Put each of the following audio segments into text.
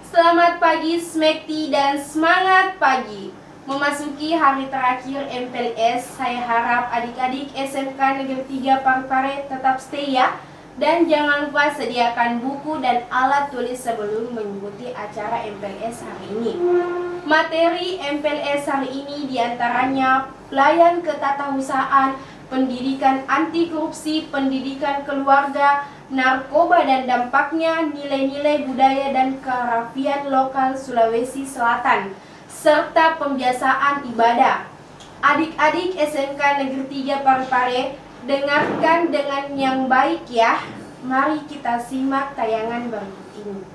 Selamat pagi Smekti dan semangat pagi. Memasuki hari terakhir MPLS, saya harap adik-adik SMK Negeri 3 Parepare tetap stay ya. Dan jangan lupa sediakan buku dan alat tulis sebelum mengikuti acara MPLS hari ini. Materi MPLS hari ini diantaranya pelayan ketatausahaan, pendidikan anti korupsi, pendidikan keluarga, narkoba dan dampaknya, nilai-nilai budaya dan kearifan lokal Sulawesi Selatan, serta pembiasaan ibadah. Adik-adik SMK Negeri 3 Parepare, dengarkan dengan yang baik ya. Mari kita simak tayangan berikut ini.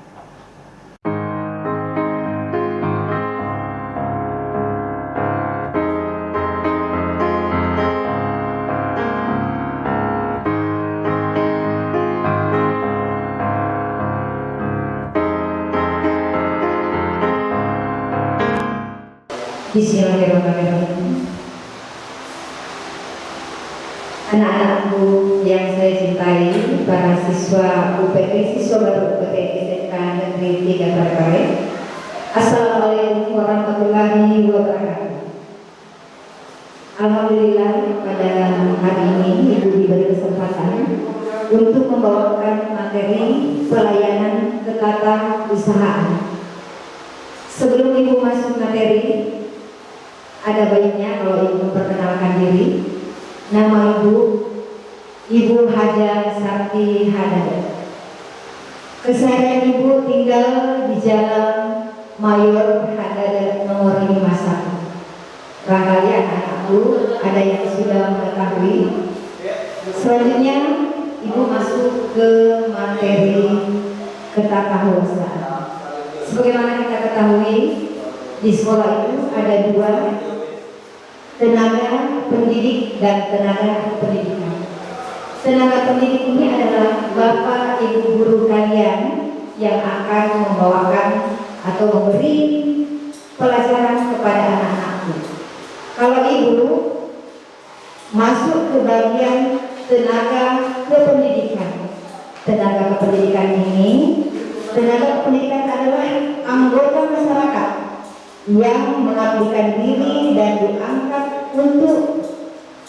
Bismillahirrahmanirrahim. Anak-anakku yang saya cintai, para siswa UPT, siswa baru UPT SMK Negeri 3 Parepare, Assalamualaikum warahmatullahi wabarakatuh. Alhamdulillah pada hari ini Ibu diberi kesempatan untuk membawakan materi pelayanan ketatausahaan. Sebelum Ibu masuk materi, ada baiknya kalau Ibu memperkenalkan diri. Nama Ibu Haja Sarti Hadad. Keseharian Ibu tinggal di Jalan Mayor Hadad nomor 51. Barangkali anak-anakku ada yang sudah mengetahui. Selanjutnya Ibu masuk ke materi ketatausahaan. Sebagaimana kita ketahui, di sekolah itu ada dua, tenaga pendidik dan tenaga pendidikan. Tenaga pendidik ini adalah Bapak Ibu guru kalian yang akan membawakan atau memberi pelajaran kepada anak-anakku. Kalau Ibu masuk ke bagian tenaga kependidikan, tenaga kependidikan ini, tenaga kependidikan adalah anggota masyarakat yang mengabdikan diri dan diangkat untuk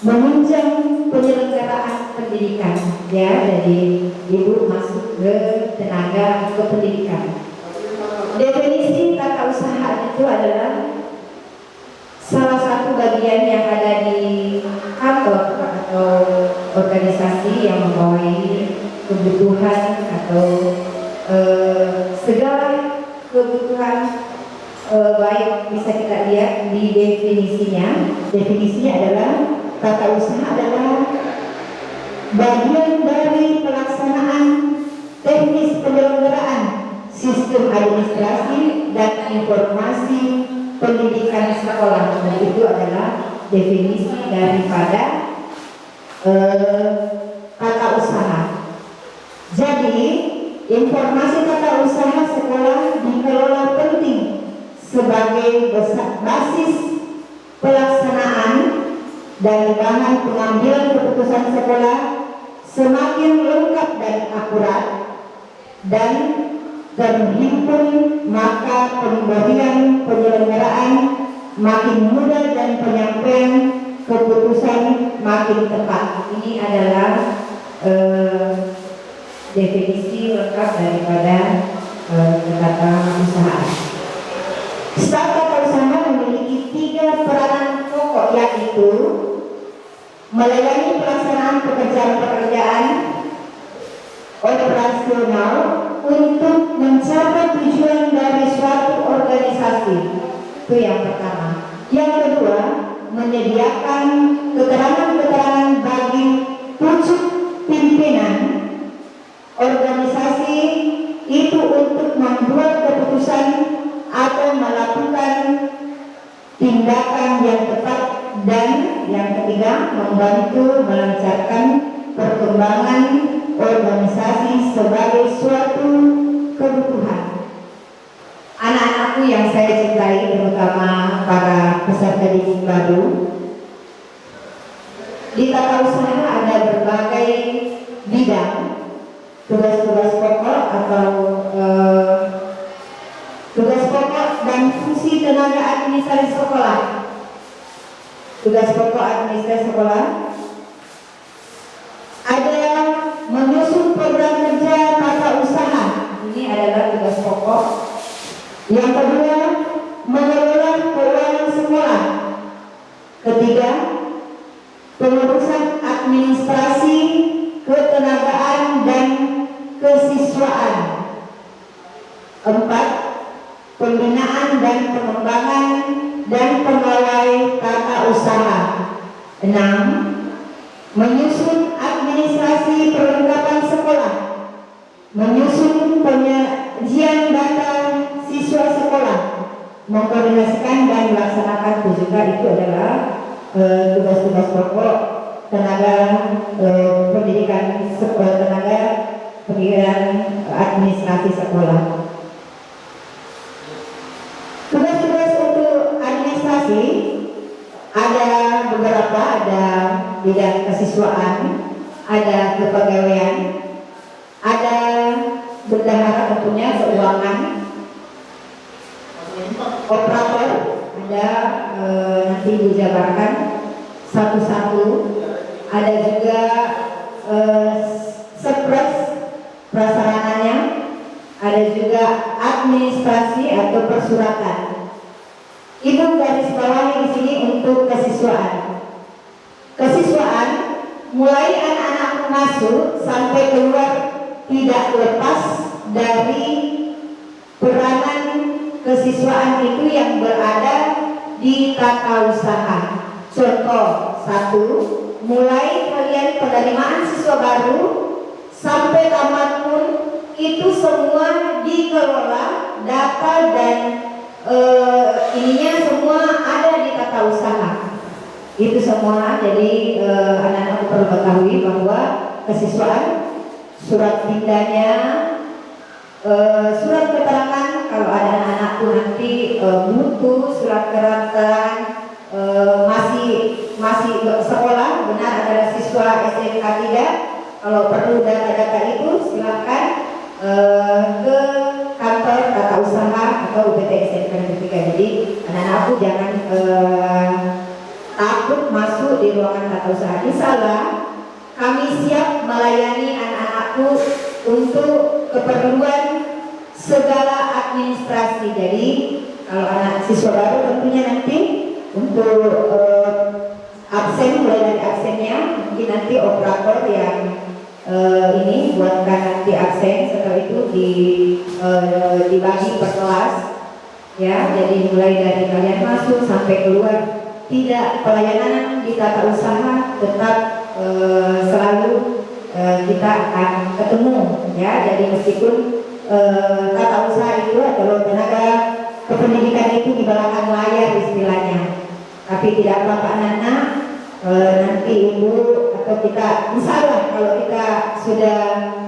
menunjang penyelenggaraan pendidikan. Ya, jadi Ibu masuk ke tenaga kependidikan. Definisi tata usaha itu adalah salah satu bagian yang ada di kantor atau organisasi yang membawahi kebutuhan atau segala kebutuhan, baik bisa kita lihat di definisinya. Definisinya adalah tata usaha adalah bagian dari pelaksanaan teknis penyelenggaraan sistem administrasi dan informasi pendidikan sekolah. Dan itu adalah definisi daripada tata usaha. Jadi informasi tata usaha sekolah dikelola penting sebagai basis pelaksanaan dan bahan pengambilan keputusan sekolah semakin lengkap dan akurat dan terhimpun, maka pemberian penyelenggaraan makin mudah dan penyampaian keputusan makin tepat. Ini adalah definisi lengkap daripada tata usaha. Staf tata usaha memiliki 3 peranan pokok, yaitu melayani pelaksanaan pekerjaan-pekerjaan operasional untuk mencapai tujuan dari suatu organisasi. Itu yang pertama. Yang kedua, menyediakan keterangan-keterangan bagi pucuk pimpinan organisasi itu untuk membuat keputusan atau melakukan tindakan yang tepat. Dan yang ketiga, membantu melancarkan perkembangan organisasi sebagai suatu kebutuhan. Anak-anakku yang saya cintai, terutama para peserta didik baru, di tata usaha ada berbagai bidang tugas-tugas pokok atau fungsi tenaga administrasi sekolah. Tugas pokok administrasi sekolah ada menyusun program kerja tata usaha. Ini adalah tugas pokok. Yang kedua, mengelola keuangan sekolah. Ketiga, pengurusan administrasi, ketenagaan dan kesiswaan. Empat, pembinaan dan pengembangan dan pegawai tata usaha. Enam, menyusun administrasi perlengkapan sekolah, menyusun penyajian data siswa sekolah, mengkoordinasikan dan melaksanakan juga itu adalah tugas-tugas pokok tenaga pendidikan sekolah, tenaga pendidikan administrasi sekolah. Tugas-tugas untuk administrasi ada beberapa, ada bidang kesiswaan, ada kepegawaian, ada bendahara tentunya keuangan, operator, ada nanti dijabarkan satu-satu, ada juga sepres prasarananya, ada juga administrasi atau persuratan. Ibu garis bawahi di sini untuk kesiswaan. Kesiswaan mulai anak-anak masuk sampai keluar tidak lepas dari peranan kesiswaan itu yang berada di tata usaha. Contoh satu, mulai kalian penerimaan siswa baru sampai tamat pun itu semua dikelola, data dan ininya semua ada di tata usaha. Itu semua. Jadi anak-anak perlu ketahui bahwa kesiswaan, surat pindahnya, surat keterangan kalau ada anak-anakku nanti mutu, surat keterangan masih sekolah, benar adalah siswa SMK 3. Kalau perlu data-data itu silakan ke kantor tata usaha atau UPT SMK Negeri 3. Jadi anak-anakku jangan takut masuk di ruangan tata usaha. Insyaallah kami siap melayani anak-anakku untuk keperluan segala administrasi. Jadi kalau anak siswa baru tentunya nanti untuk absen, mulai dari absennya mungkin nanti operator yang ini buatkan nanti absen, setelah itu dibagi per kelas ya. Jadi mulai dari kalian masuk sampai keluar, tidak, pelayanan di tata usaha tetap selalu kita akan ketemu ya. Jadi meskipun tata usaha itu atau tenaga kependidikan itu di belakang layar istilahnya, tapi tidak apa-apa anak-anak, nanti ibu atau kita, misalnya kalau kita sudah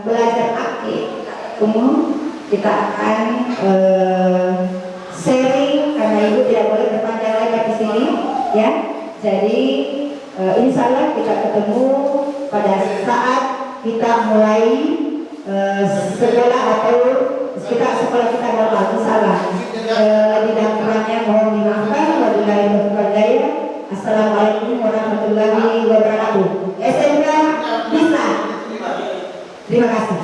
belajar aktif umum, kita akan sharing karena ibu tidak boleh berpanjang lebar di sini ya. Jadi insya Allah kita ketemu pada saat kita mulai sekolah atau sekolah kita normal. Insya Allah tidak kurangnya mohon dimaafkan. Wabillahi taufiq wal hidayah. Assalamualaikum warahmatullahi wabarakatuh. SMK bisa. Terima kasih.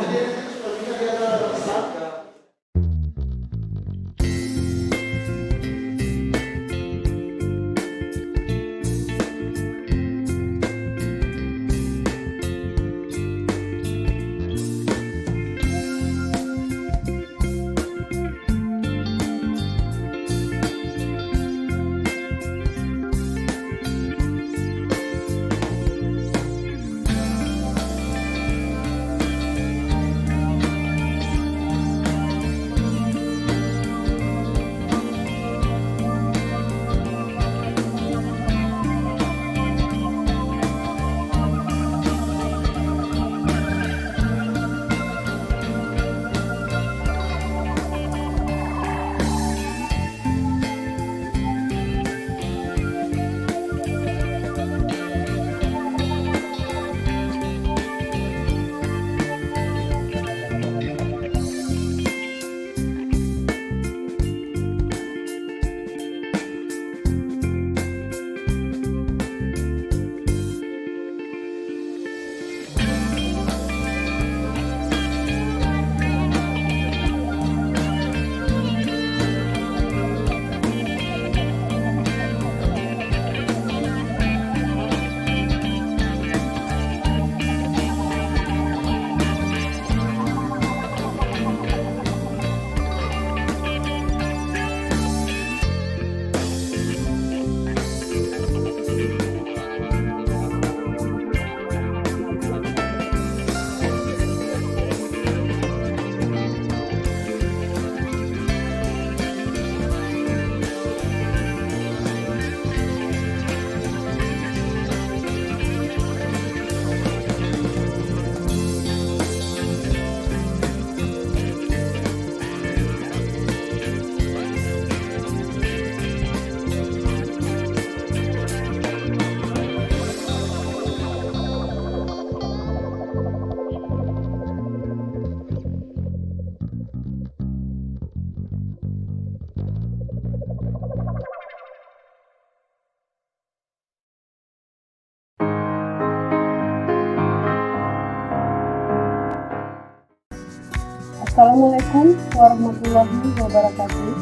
Assalamualaikum warahmatullahi wabarakatuh.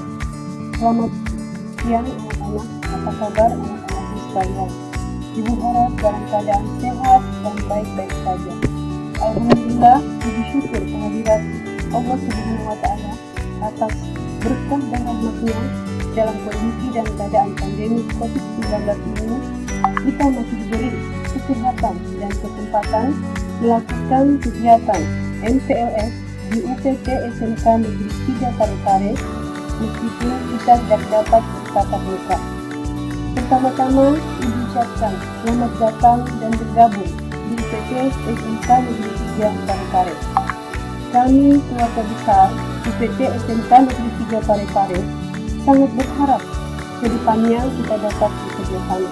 Selamat siang anak-anak, apa kabar anak-anakku sekalian? Ibu harap dalam keadaan sehat dan baik-baik saja. Alhamdulillah, puji syukur kehadirat Allah Subhanahu wa Ta'ala atas berkah dan rahmat-Nya dalam kondisi dan keadaan pandemi COVID-19 ini, kita masih diberi kesehatan dan kesempatan melakukan kegiatan MPLS di UPT SMK Negeri 3 Parepare, meskipun kita tidak dapat bertatap muka. Pertama-tama, Ibu ucapkan selamat datang dan bergabung di UPT SMK Negeri 3 Parepare. Kami, keluarga besar UPT SMK Negeri 3 Parepare, sangat berharap ke depannya kita dapat bekerja sama.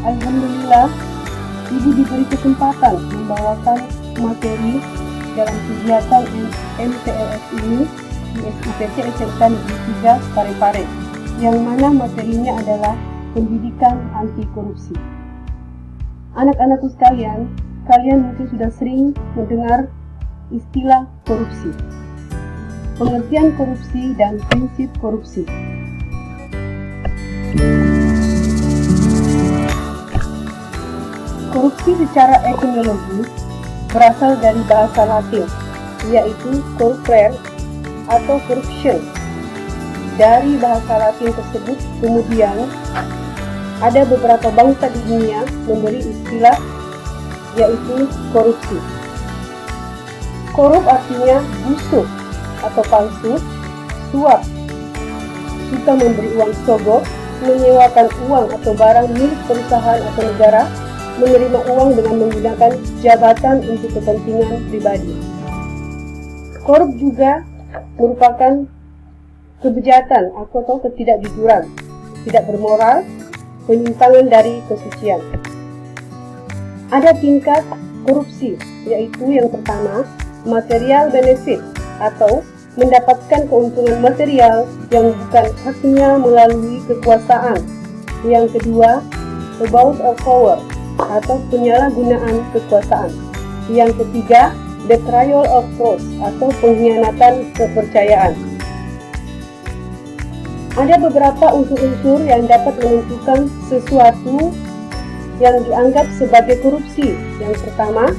Alhamdulillah, Ibu diberi kesempatan membawakan materi dalam kegiatan MPLS ini di UPT SMK Negeri 3 Parepare, yang mana materinya adalah pendidikan anti korupsi. Anak-anakku sekalian, kalian mungkin sudah sering mendengar istilah korupsi, pengertian korupsi dan prinsip korupsi. Korupsi secara etimologi berasal dari bahasa Latin, yaitu corrupere atau corruption. Dari bahasa Latin tersebut kemudian ada beberapa bangsa di dunia memberi istilah yaitu korupsi. Korup artinya busuk atau palsu, suap, suka memberi uang sogok, menyewakan uang atau barang milik perusahaan atau negara, menerima uang dengan menggunakan jabatan untuk kepentingan pribadi. Korup juga merupakan kebejatan atau ketidakjujuran, tidak bermoral, penyimpangan dari kesucian. Ada tingkat korupsi, yaitu yang pertama, material benefit atau mendapatkan keuntungan material yang bukan haknya melalui kekuasaan. Yang kedua, abuse of power atau penyalahgunaan kekuasaan. Yang ketiga, betrayal of trust atau pengkhianatan kepercayaan. Ada beberapa unsur-unsur yang dapat menentukan sesuatu yang dianggap sebagai korupsi. Yang pertama,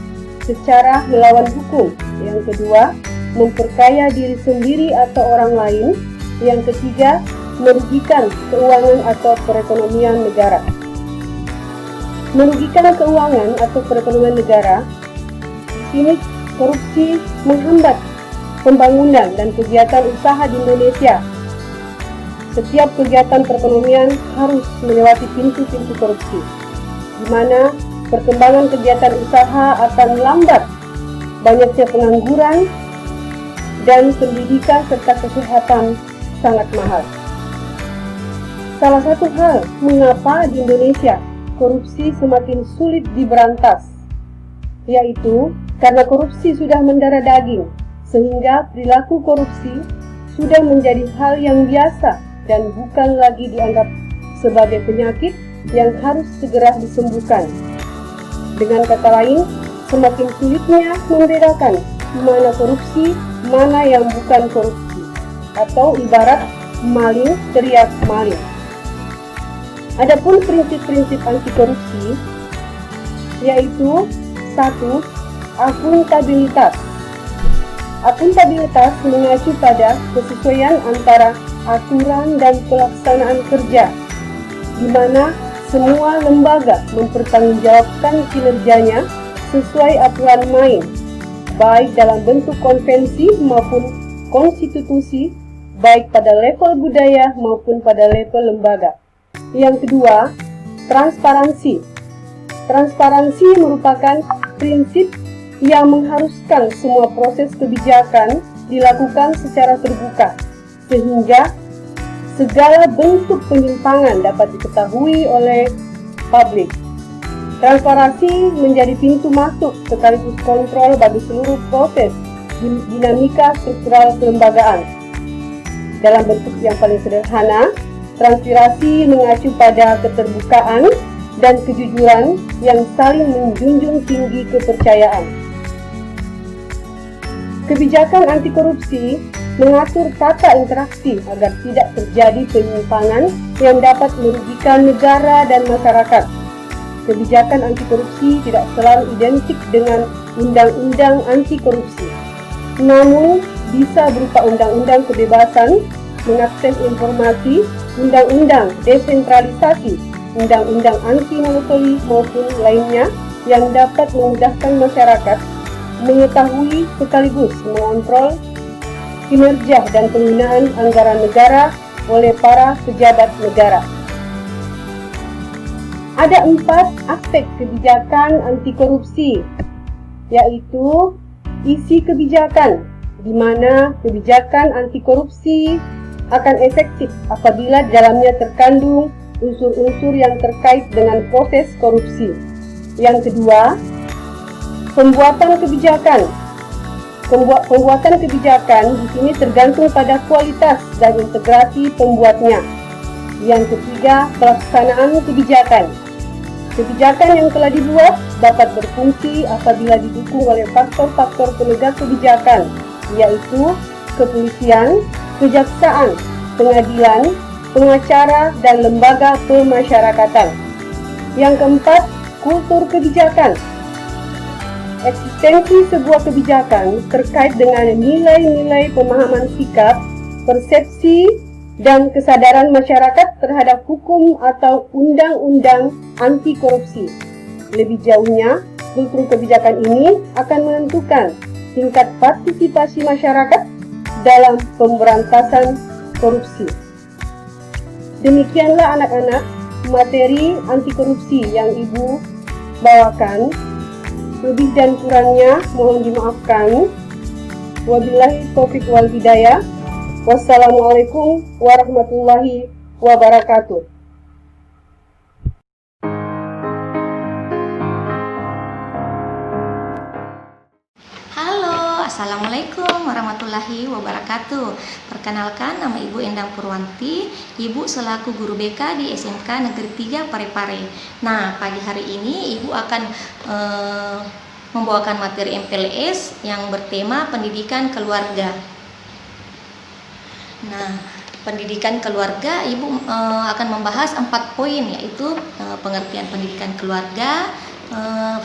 secara melawan hukum. Yang kedua, memperkaya diri sendiri atau orang lain. Yang ketiga, merugikan keuangan atau perekonomian negara. Merugikan keuangan atau perekonomian negara, di sini korupsi menghambat pembangunan dan kegiatan usaha di Indonesia. Setiap kegiatan perekonomian harus melewati pintu-pintu korupsi, di mana perkembangan kegiatan usaha akan lambat, banyaknya pengangguran, dan pendidikan serta kesehatan sangat mahal. Salah satu hal mengapa di Indonesia korupsi semakin sulit diberantas, yaitu karena korupsi sudah mendarah daging, sehingga perilaku korupsi sudah menjadi hal yang biasa dan bukan lagi dianggap sebagai penyakit yang harus segera disembuhkan. Dengan kata lain, semakin sulitnya membedakan mana korupsi, mana yang bukan korupsi, atau ibarat maling teriak maling. Adapun prinsip-prinsip anti korupsi yaitu 1. Akuntabilitas. Akuntabilitas mengacu pada kesesuaian antara aturan dan pelaksanaan kerja, di mana semua lembaga mempertanggungjawabkan kinerjanya sesuai aturan main, baik dalam bentuk konvensi maupun konstitusi, baik pada level budaya maupun pada level lembaga. Yang kedua, transparansi. Transparansi merupakan prinsip yang mengharuskan semua proses kebijakan dilakukan secara terbuka, sehingga segala bentuk penyimpangan dapat diketahui oleh publik. Transparansi menjadi pintu masuk sekaligus kontrol bagi seluruh proses dinamika struktural kelembagaan. Dalam bentuk yang paling sederhana, transparansi mengacu pada keterbukaan dan kejujuran yang saling menjunjung tinggi kepercayaan. Kebijakan anti korupsi mengatur tata interaksi agar tidak terjadi penyimpangan yang dapat merugikan negara dan masyarakat. Kebijakan anti korupsi tidak selalu identik dengan undang-undang anti korupsi, namun bisa berupa undang-undang kebebasan mengakses informasi, undang-undang desentralisasi, undang-undang anti monopoli maupun lainnya yang dapat memudahkan masyarakat mengetahui sekaligus mengontrol kinerja dan penggunaan anggaran negara oleh para pejabat negara. Ada 4 aspek kebijakan anti korupsi, yaitu isi kebijakan, di mana kebijakan anti korupsi akan efektif apabila dalamnya terkandung unsur-unsur yang terkait dengan proses korupsi. Yang kedua, pembuatan kebijakan. Pembuatan kebijakan di sini tergantung pada kualitas dan integrasi pembuatnya. Yang ketiga, pelaksanaan kebijakan. Kebijakan yang telah dibuat dapat berfungsi apabila didukung oleh faktor-faktor penegak kebijakan, yaitu kepolisian, kejaksaan, pengadilan, pengacara, dan lembaga pemasyarakatan. Yang keempat, kultur kebijakan. Eksistensi sebuah kebijakan terkait dengan nilai-nilai pemahaman sikap, persepsi, dan kesadaran masyarakat terhadap hukum atau undang-undang anti korupsi. Lebih jauhnya, kultur kebijakan ini akan menentukan tingkat partisipasi masyarakat dalam pemberantasan korupsi. Demikianlah anak-anak materi anti korupsi yang Ibu bawakan. Lebih dan kurangnya mohon dimaafkan. Wabillahi taufiq wal hidayah. Wassalamualaikum warahmatullahi wabarakatuh. Halo, Assalamualaikum warahmatullahi wabarakatuh. Perkenalkan, nama Ibu Endang Purwanti, Ibu selaku guru BK di SMK Negeri 3 Parepare. Nah, pagi hari ini Ibu akan membawakan materi MPLS yang bertema pendidikan keluarga. Nah, pendidikan keluarga, Ibu akan membahas 4 poin, yaitu pengertian pendidikan keluarga,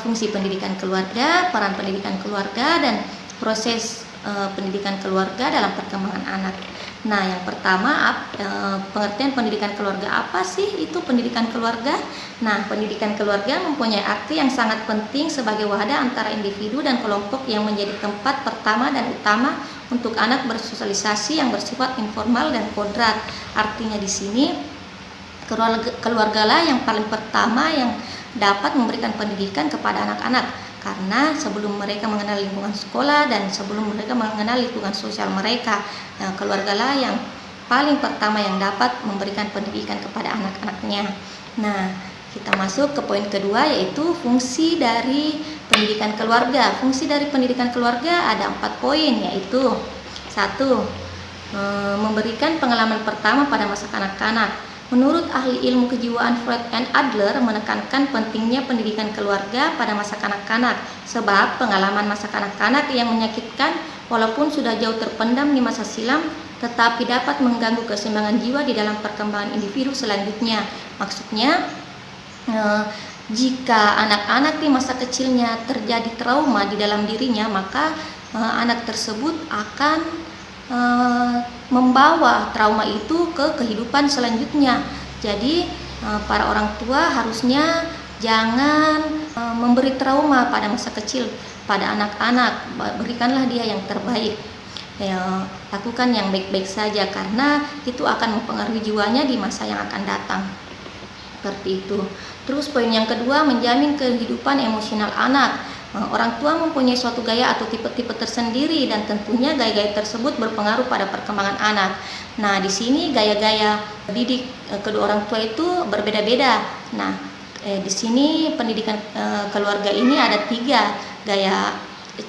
fungsi pendidikan keluarga, peran pendidikan keluarga, dan proses pendidikan keluarga dalam perkembangan anak. Nah, yang pertama, pengertian pendidikan keluarga. Apa sih itu pendidikan keluarga? Nah, pendidikan keluarga mempunyai arti yang sangat penting sebagai wadah antara individu dan kelompok yang menjadi tempat pertama dan utama untuk anak bersosialisasi yang bersifat informal dan kodrat. Artinya di sini keluargalah yang paling pertama yang dapat memberikan pendidikan kepada anak-anak. Karena sebelum mereka mengenal lingkungan sekolah dan sebelum mereka mengenal lingkungan sosial mereka, keluargalah yang paling pertama yang dapat memberikan pendidikan kepada anak-anaknya. Nah, kita masuk ke poin kedua, yaitu fungsi dari pendidikan keluarga. Fungsi dari pendidikan keluarga ada 4 poin, yaitu 1. Memberikan pengalaman pertama pada masa kanak-kanak. Menurut ahli ilmu kejiwaan Freud and Adler menekankan pentingnya pendidikan keluarga pada masa kanak-kanak, sebab pengalaman masa kanak-kanak yang menyakitkan walaupun sudah jauh terpendam di masa silam tetapi dapat mengganggu keseimbangan jiwa di dalam perkembangan individu selanjutnya. Maksudnya, jika anak-anak di masa kecilnya terjadi trauma di dalam dirinya, maka anak tersebut akan membawa trauma itu ke kehidupan selanjutnya. Jadi para orang tua harusnya jangan memberi trauma pada masa kecil pada anak-anak. Berikanlah dia yang terbaik, lakukan yang baik-baik saja, karena itu akan mempengaruhi jiwanya di masa yang akan datang. Seperti itu. Terus poin yang kedua, menjamin kehidupan emosional anak. Orang tua mempunyai suatu gaya atau tipe-tipe tersendiri dan tentunya gaya-gaya tersebut berpengaruh pada perkembangan anak. Nah, di sini gaya-gaya didik kedua orang tua itu berbeda-beda. Nah, di sini pendidikan keluarga ini ada 3 gaya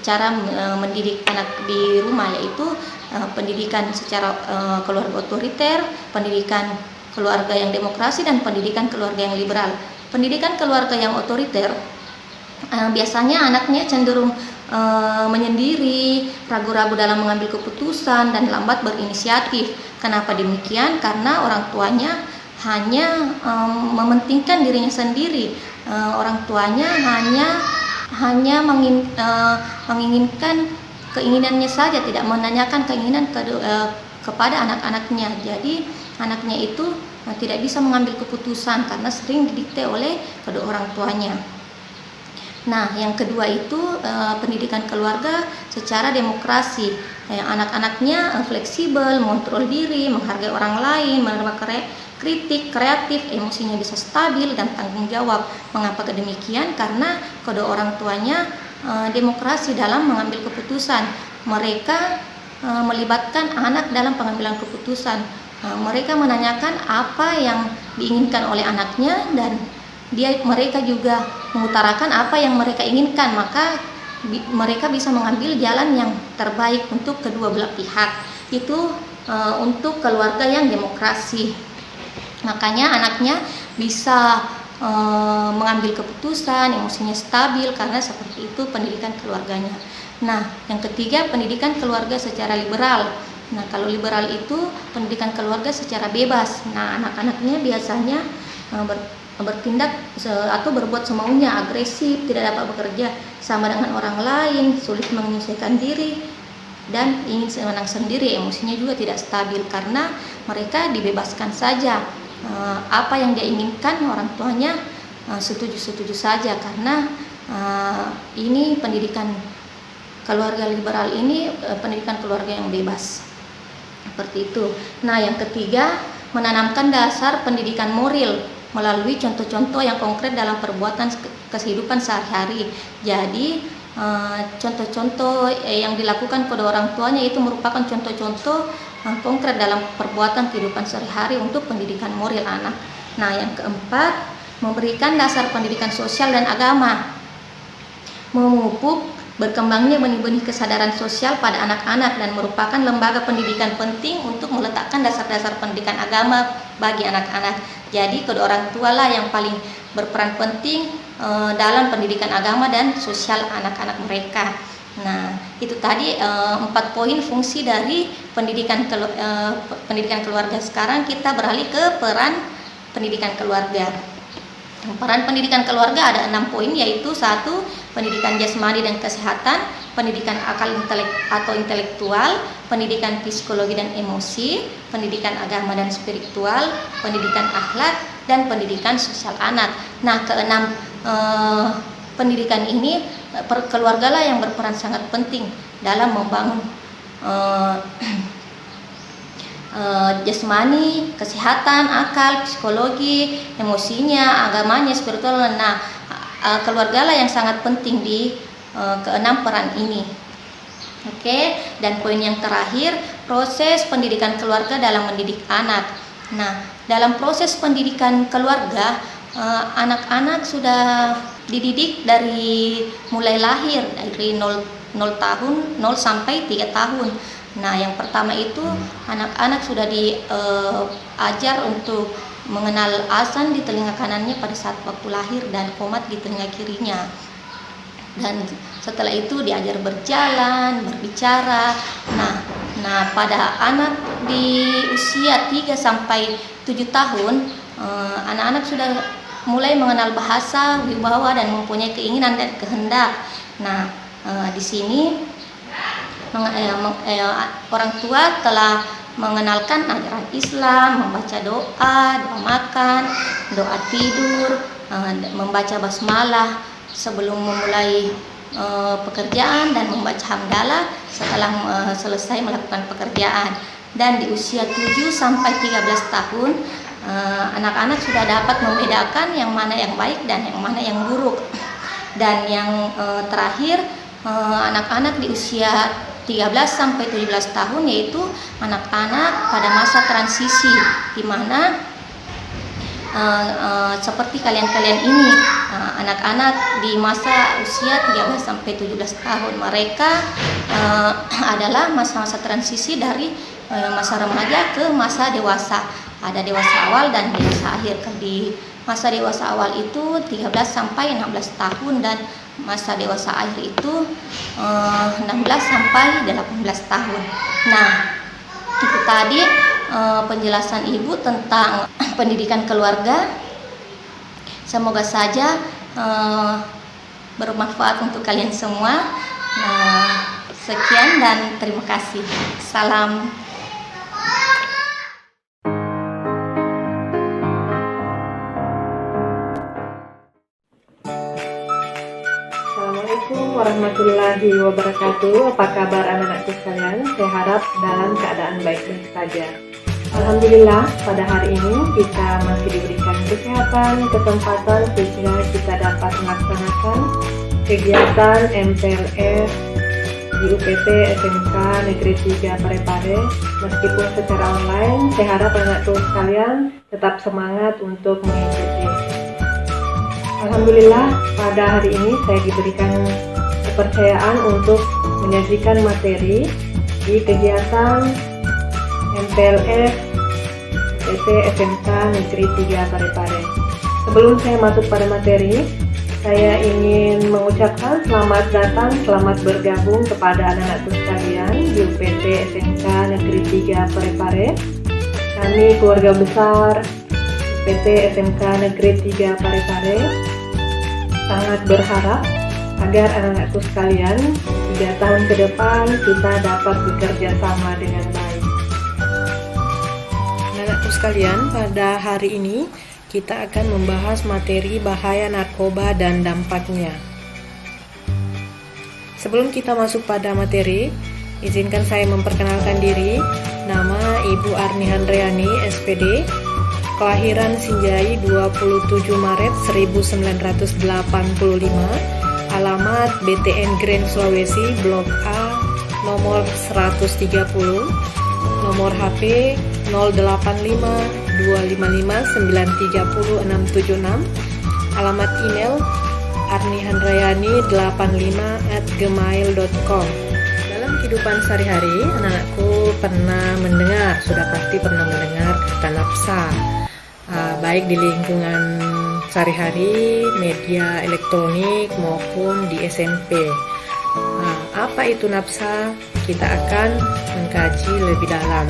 cara mendidik anak di rumah, yaitu pendidikan secara keluarga otoriter, pendidikan keluarga yang demokrasi, dan pendidikan keluarga yang liberal. Pendidikan keluarga yang otoriter biasanya anaknya cenderung menyendiri, ragu-ragu dalam mengambil keputusan, dan lambat berinisiatif. Kenapa demikian? Karena orang tuanya hanya mementingkan dirinya sendiri. Orang tuanya hanya menginginkan keinginannya saja, tidak menanyakan keinginan kepada anak-anaknya. Jadi anaknya itu tidak bisa mengambil keputusan karena sering didikte oleh kedua orang tuanya. Nah, yang kedua itu pendidikan keluarga secara demokrasi. Anak-anaknya fleksibel, mengontrol diri, menghargai orang lain, menerima kritik, kreatif, emosinya bisa stabil dan tanggung jawab. Mengapa demikian? Karena kedua orang tuanya demokrasi dalam mengambil keputusan. Mereka melibatkan anak dalam pengambilan keputusan. Mereka menanyakan apa yang diinginkan oleh anaknya, dan mereka juga mengutarakan apa yang mereka inginkan, maka mereka bisa mengambil jalan yang terbaik untuk kedua belah pihak. Itu untuk keluarga yang demokrasi. Makanya anaknya bisa mengambil keputusan, emosinya stabil, karena seperti itu pendidikan keluarganya. Nah, yang ketiga, pendidikan keluarga secara liberal. Nah, kalau liberal itu pendidikan keluarga secara bebas. Nah, anak-anaknya biasanya bertindak atau berbuat semaunya, agresif, tidak dapat bekerja sama dengan orang lain, sulit menyesuaikan diri, dan ingin menang sendiri. Emosinya juga tidak stabil karena mereka dibebaskan saja. Apa yang dia inginkan orang tuanya setuju-setuju saja, karena ini pendidikan keluarga liberal ini pendidikan keluarga yang bebas. Seperti itu. Nah, yang ketiga, menanamkan dasar pendidikan moral melalui contoh-contoh yang konkret dalam perbuatan kehidupan sehari-hari. Jadi contoh-contoh yang dilakukan kedua orang tuanya itu merupakan contoh-contoh konkret dalam perbuatan kehidupan sehari-hari untuk pendidikan moral anak. Nah, yang keempat, memberikan dasar pendidikan sosial dan agama, memupuk berkembangnya benih-benih kesadaran sosial pada anak-anak, dan merupakan lembaga pendidikan penting untuk meletakkan dasar-dasar pendidikan agama bagi anak-anak. Jadi kedua orang tua lah yang paling berperan penting dalam pendidikan agama dan sosial anak-anak mereka. Nah, itu tadi 4 poin fungsi dari pendidikan keluarga. Sekarang kita beralih ke peran pendidikan keluarga. Peran pendidikan keluarga ada 6 poin, yaitu 1. Pendidikan jasmani dan kesehatan, pendidikan akal atau intelektual, pendidikan psikologi dan emosi, pendidikan agama dan spiritual, pendidikan akhlak, dan pendidikan sosial anak. Nah, ke-6 pendidikan ini keluarga lah yang berperan sangat penting dalam membangun jasmani, kesehatan, akal, psikologi, emosinya, agamanya, spiritual. Nah, keluarga lah yang sangat penting di ke-6 peran ini. Oke, dan poin yang terakhir, proses pendidikan keluarga dalam mendidik anak. Nah, dalam proses pendidikan keluarga, anak-anak sudah dididik dari mulai lahir, dari 0 sampai 3 tahun. Nah, yang pertama itu anak-anak sudah diajar untuk mengenal azan di telinga kanannya pada saat waktu lahir dan qomat di telinga kirinya. Dan setelah itu diajar berjalan, berbicara. Nah, pada anak di usia 3 sampai 7 tahun, anak-anak sudah mulai mengenal bahasa, wibawa, dan mempunyai keinginan dan kehendak. Nah, di sini orang tua telah mengenalkan ajaran Islam, membaca doa makan, doa tidur, membaca basmalah sebelum memulai pekerjaan, dan membaca hamdalah setelah selesai melakukan pekerjaan. Dan di usia 7 sampai 13 tahun, anak-anak sudah dapat membedakan yang mana yang baik dan yang mana yang buruk. Dan yang terakhir, anak-anak di usia 13 sampai 17 tahun, yaitu anak-anak pada masa transisi, di mana seperti kalian-kalian ini, anak-anak di masa usia 13 sampai 17 tahun, mereka adalah masa-masa transisi dari masa remaja ke masa dewasa. Ada dewasa awal dan dewasa akhir. Di masa dewasa awal itu 13 sampai 16 tahun, dan masa dewasa akhir itu 16 sampai 18 tahun. Nah, itu tadi penjelasan Ibu tentang pendidikan keluarga. Semoga saja bermanfaat untuk kalian semua. Nah, sekian dan terima kasih. Salam. Assalamualaikum warahmatullahi wabarakatuh. Apa kabar anak-anakku sekalian? Saya harap dalam keadaan baik-baik saja. Alhamdulillah, pada hari ini kita masih diberikan kesehatan, kesempatan sehingga kita dapat melaksanakan kegiatan MPLS di UPT SMK Negeri 3 Parepare. Meskipun secara online, saya harap anak-anakku sekalian tetap semangat untuk mengikuti. Alhamdulillah, pada hari ini saya diberikan kepercayaan untuk menyajikan materi di kegiatan MPLS UPT SMK Negeri 3 Parepare. Sebelum saya masuk pada materi, saya ingin mengucapkan selamat datang, selamat bergabung kepada anak-anakku sekalian di UPT SMK Negeri 3 Parepare. Kami keluarga besar UPT SMK Negeri 3 Parepare sangat berharap agar anak-anakku sekalian 3 tahun ke depan kita dapat bekerja sama dengan baik. Anak-anakku sekalian, pada hari ini kita akan membahas materi bahaya narkoba dan dampaknya. Sebelum kita masuk pada materi, izinkan saya memperkenalkan diri. Nama Ibu Arni Handriani, SPD, kelahiran Sinjai 27 Maret 1985, alamat BTN Grand Sulawesi, Blok A, nomor 130, nomor HP 085 255 930 676, alamat email arnihandrayani85@gmail.com. Dalam kehidupan sehari-hari, anak-anakku sudah pasti pernah mendengar kata nafsa, baik di lingkungan sehari-hari, media elektronik maupun di SMP. Apa itu nafsa? Kita akan mengkaji lebih dalam.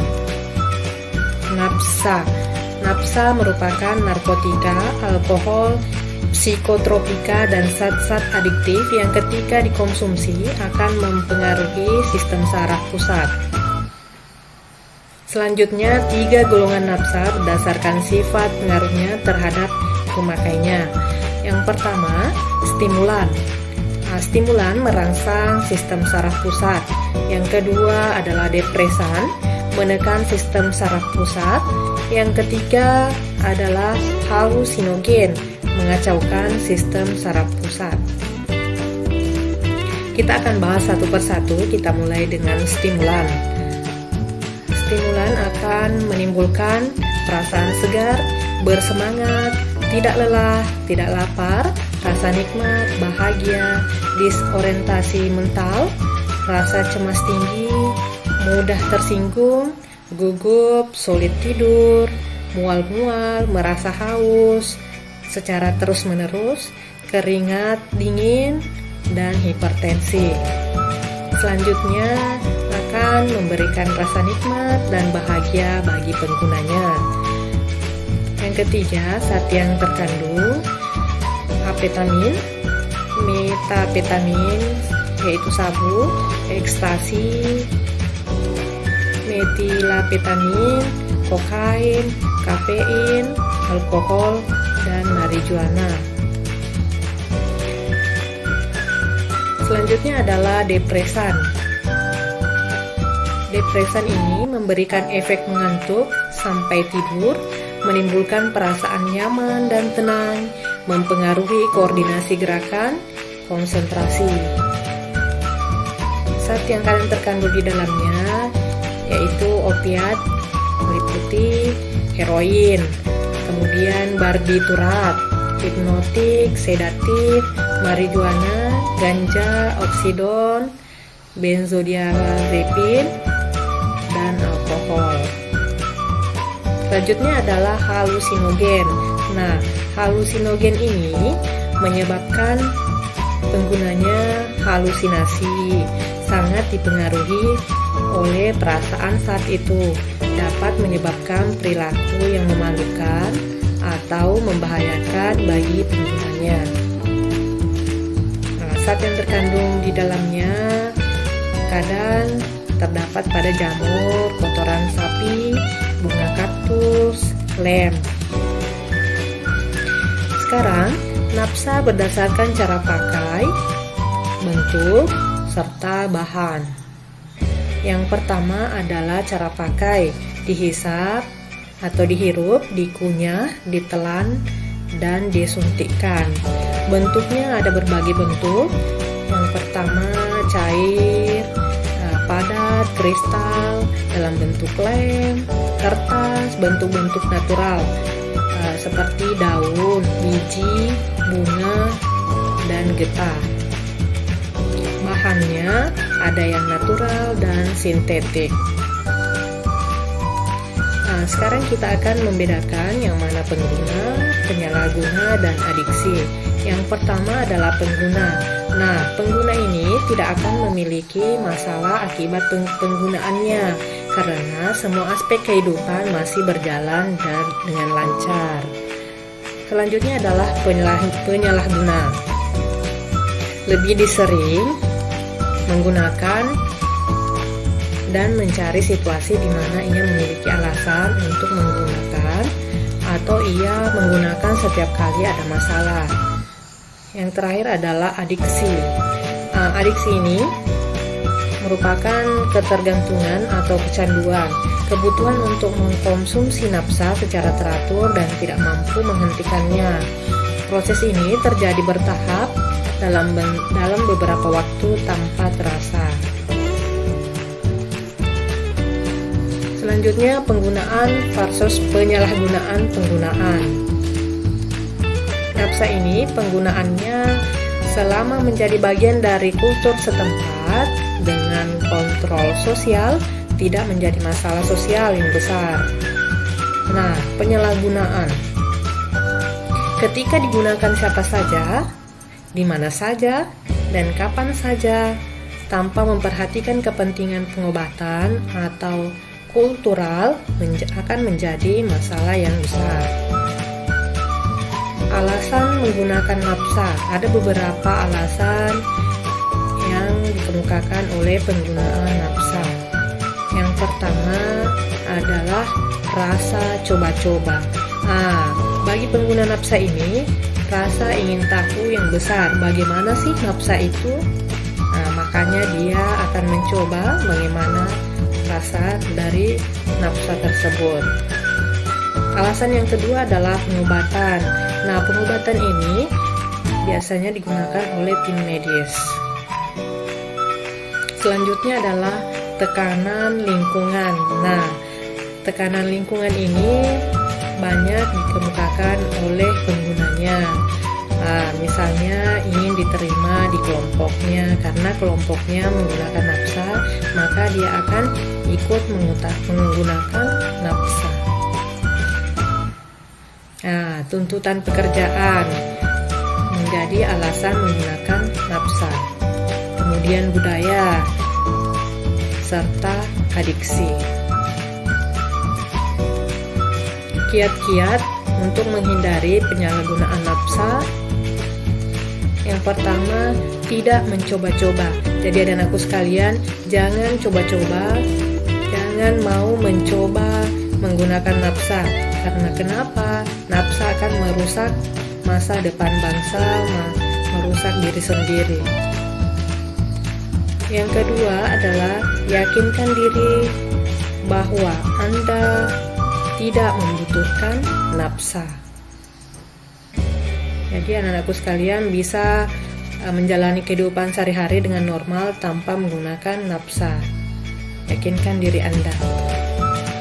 Nafsa merupakan narkotika, alkohol, psikotropika, dan zat-zat adiktif yang ketika dikonsumsi akan mempengaruhi sistem saraf pusat. Selanjutnya, 3 golongan nafsa berdasarkan sifat pengaruhnya terhadap pemakainya. Yang pertama, stimulan. Stimulan merangsang sistem saraf pusat. Yang kedua adalah depresan, menekan sistem saraf pusat. Yang ketiga adalah halusinogen, mengacaukan sistem saraf pusat. Kita akan bahas satu persatu. Kita mulai dengan stimulan. Stimulan akan menimbulkan perasaan segar, bersemangat, tidak lelah, tidak lapar, rasa nikmat, bahagia, disorientasi mental, rasa cemas tinggi, mudah tersinggung, gugup, sulit tidur, mual-mual, merasa haus secara terus-menerus, keringat dingin, dan hipertensi. Selanjutnya akan memberikan rasa nikmat dan bahagia bagi penggunanya. Yang ketiga, zat yang terkandung amfetamin, metapetamin, yaitu sabu, ekstasi, metilapetamin, kokain, kafein, alkohol, dan marijuana. Selanjutnya adalah depresan. Depresan ini memberikan efek mengantuk sampai tidur, menimbulkan perasaan nyaman dan tenang, mempengaruhi koordinasi gerakan, konsentrasi. Zat yang kalian terkandung di dalamnya yaitu opiat, meliputi heroin, kemudian barbiturat, hipnotik, sedatif, marijuana, ganja, oksidon, benzodiazepin, dan alkohol. Selanjutnya adalah halusinogen. Nah, halusinogen ini menyebabkan penggunanya halusinasi, sangat dipengaruhi oleh perasaan saat itu, dapat menyebabkan perilaku yang memalukan atau membahayakan bagi penggunanya. Zat yang terkandung di dalamnya kadang terdapat pada jamur, kotoran sapi, bunga kaktus, lem. Sekarang, napsa berdasarkan cara pakai, bentuk, serta bahan. Yang pertama adalah cara pakai, dihisap atau dihirup, dikunyah, ditelan, dan disuntikkan. Bentuknya ada berbagai bentuk. Yang pertama cair, padat, kristal, dalam bentuk lem, kertas, bentuk-bentuk natural seperti daun, biji, bunga, dan getah. Bahannya ada yang natural dan sintetik. Sekarang kita akan membedakan yang mana pengguna, penyalahguna, dan adiksi. Yang pertama adalah pengguna. Nah, pengguna ini tidak akan memiliki masalah akibat penggunaannya karena semua aspek kehidupan masih berjalan dan dengan lancar. Selanjutnya adalah penyalahguna. Lebih disering menggunakan dan mencari situasi di mana ia memiliki alasan untuk menggunakan atau ia menggunakan setiap kali ada masalah. Yang terakhir adalah adiksi. Adiksi ini merupakan ketergantungan atau kecanduan, kebutuhan untuk mengkonsumsi napsa secara teratur dan tidak mampu menghentikannya. Proses ini terjadi bertahap dalam beberapa waktu tanpa terasa. Selanjutnya, penggunaan versus penyalahgunaan penggunaan. Napsa ini penggunaannya selama menjadi bagian dari kultur setempat dengan kontrol sosial tidak menjadi masalah sosial yang besar. Nah, penyalahgunaan. Ketika digunakan siapa saja, di mana saja, dan kapan saja tanpa memperhatikan kepentingan pengobatan atau kultural akan menjadi masalah yang besar. Alasan menggunakan napsa. Ada beberapa alasan yang dikemukakan oleh penggunaan napsa. Yang pertama adalah rasa coba-coba. Bagi pengguna napsa ini, rasa ingin tahu yang besar. Bagaimana sih napsa itu? Makanya dia akan mencoba bagaimana rasa dari napsa tersebut. Alasan yang kedua adalah pengobatan. Nah, pengobatan ini biasanya digunakan oleh tim medis. Selanjutnya adalah tekanan lingkungan. Nah, tekanan lingkungan ini banyak dikemukakan oleh penggunanya. Misalnya ingin diterima di kelompoknya, karena kelompoknya menggunakan napsa, maka dia akan ikut menggunakan napsa. Tuntutan pekerjaan menjadi alasan menggunakan napsa. Kemudian budaya serta adiksi. Kiat-kiat untuk menghindari penyalahgunaan napsa. Yang pertama, tidak mencoba-coba. Jadi anak-anakku sekalian, jangan coba-coba, jangan mau mencoba menggunakan napsa. Karena kenapa? Napsa akan merusak masa depan bangsa, merusak diri sendiri. Yang kedua adalah yakinkan diri bahwa Anda tidak membutuhkan napsa. Jadi anak-anakku sekalian bisa menjalani kehidupan sehari-hari dengan normal tanpa menggunakan napsa. Yakinkan diri Anda.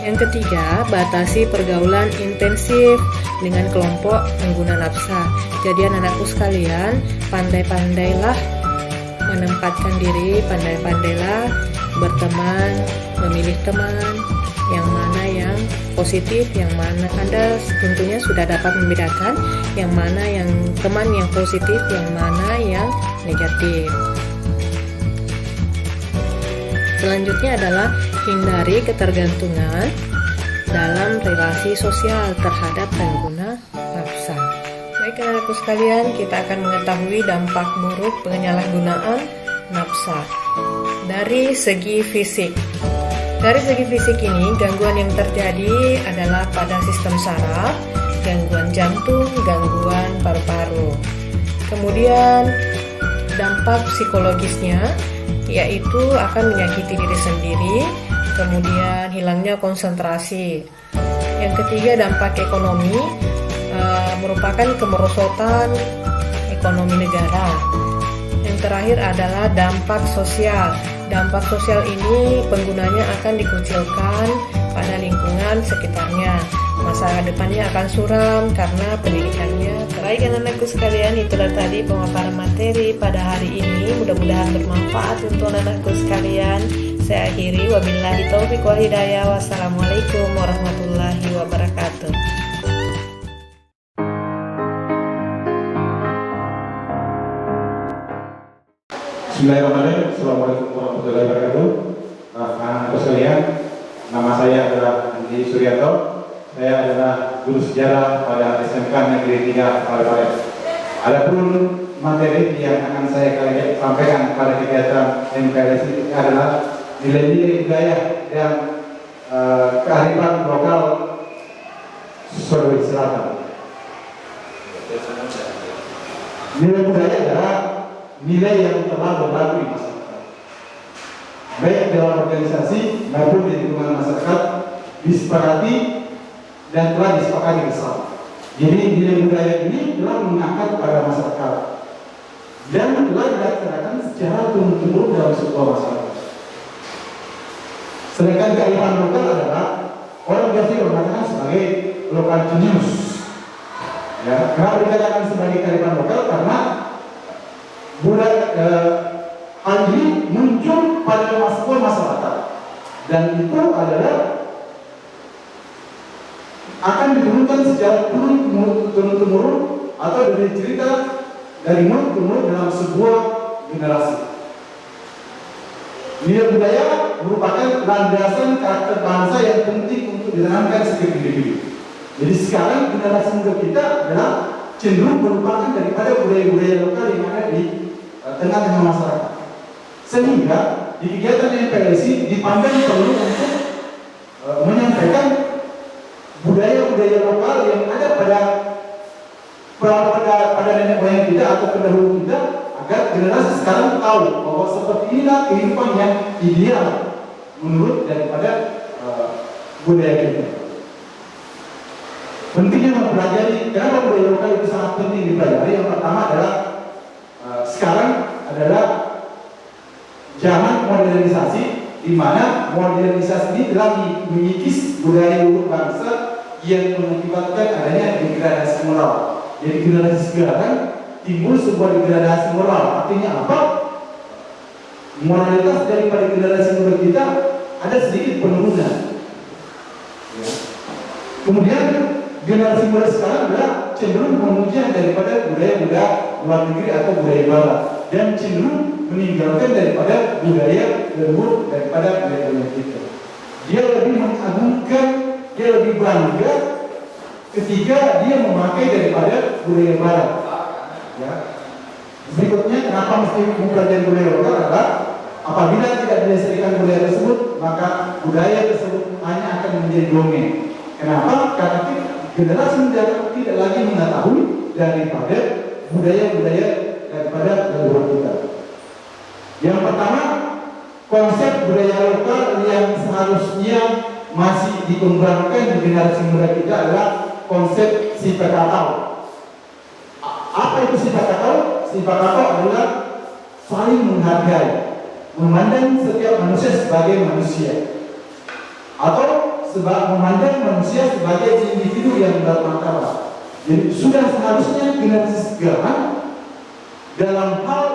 Yang ketiga, batasi pergaulan intensif dengan kelompok pengguna napsa. Jadi anak-anakku sekalian, pandai-pandailah menempatkan diri, pandai-pandailah berteman, memilih teman yang mana yang positif, yang mana Anda tentunya sudah dapat membedakan yang mana yang teman yang positif, yang mana yang negatif. Selanjutnya adalah hindari ketergantungan dalam relasi sosial terhadap pengguna nafsa. Baik anak-anakku sekalian, kita akan mengetahui dampak buruk penyalahgunaan nafsa dari segi fisik. Dari segi fisik ini, gangguan yang terjadi adalah pada sistem saraf, gangguan jantung, gangguan paru-paru. Kemudian dampak psikologisnya yaitu akan menyakiti diri sendiri, kemudian hilangnya konsentrasi. Yang ketiga, dampak ekonomi merupakan kemerosotan ekonomi negara. Yang terakhir adalah dampak sosial. Dampak sosial ini penggunanya akan dikucilkan pada lingkungan sekitarnya. Masa depannya akan suram karena pendidikannya. Baik anak-anakku sekalian, itulah tadi pemaparan materi pada hari ini. Mudah-mudahan bermanfaat untuk anak-anakku sekalian. Saya akhiri, wabillahi taufiq wal hidayah. Wassalamualaikum warahmatullahi wabarakatuh. Bismillahirrahmanirrahim. Assalamualaikum warahmatullahi wabarakatuh. Anak-anak sekalian, nama saya adalah Andi Suryanto. Saya adalah guru sejarah pada SMK Negeri 3 Parepare. Adapun materi yang akan saya sampaikan pada kegiatan MPLS ini adalah nilai-nilai budaya dan kearifan lokal Sulawesi Selatan. Nilai budaya adalah nilai yang telah berlaku di masyarakat, baik dalam organisasi maupun di lingkungan masyarakat, disepakati dan telah disepakati bersama. Jadi nilai budaya ini telah mengangkat pada masyarakat dan telah dilaksanakan secara turun-temurun dalam sebuah masyarakat. Sedangkan kearifan lokal adalah orang biasa mengatakan sebagai lokal genius. Ya, kenapa dikatakan sebagai kearifan lokal? Karena hal ini muncul pada sebuah masyarakat dan itu adalah akan diturunkan secara turun-temurun atau dari cerita dari mulut ke mulut dalam sebuah generasi. Nilai budaya merupakan landasan karakter bangsa yang penting untuk ditanamkan setiap individu. Jadi sekarang generasi muda kita adalah cenderung merupakan daripada budaya-budaya lokal yang ada di tengah-tengah masyarakat. Sehingga di kegiatan MPLS dipandang perlu untuk menyampaikan budaya-budaya lokal yang ada pada nenek moyang kita atau pendahulu kita, agar generasi sekarang tahu bahwa seperti inilah kehidupan yang ideal menurut daripada budaya kita. Pentingnya mempelajari, kenapa budaya lokal itu sangat penting dipelajari. Yang pertama adalah sekarang adalah zaman modernisasi, di mana modernisasi ini telah mengikis budaya luhur bangsa yang mengakibatkan adanya degradasi moral. Jadi generasi sekarang timbul sebuah degradasi moral. Artinya apa? Moralitas daripada generasi muda kita ada sedikit penurunan. Ya. Kemudian generasi muda sekarang adalah cenderung memuja daripada budaya-budaya luar negeri atau budaya barat dan cenderung meninggalkan daripada budaya leluhur daripada budaya kita. Dia lebih mengagungkan, dia lebih bangga ketika dia memakai daripada budaya barat. Ya. Berikutnya, kenapa mesti mempelajari budaya lokal adalah apabila tidak dilestarikan budaya tersebut, maka budaya tersebut hanya akan menjadi dongeng. Kenapa? Karena generasi muda tidak lagi mengetahui daripada budaya-budaya daripada leluhur kita. Yang pertama, konsep budaya lokal yang seharusnya masih dikembangkan di generasi muda kita adalah konsep sifat atau. Apa itu sifat atau? Sifat atau adalah saling menghargai, memandang setiap manusia sebagai manusia, atau memandang manusia sebagai individu yang bermartabat. Jadi sudah seharusnya generasi sekarang dalam hal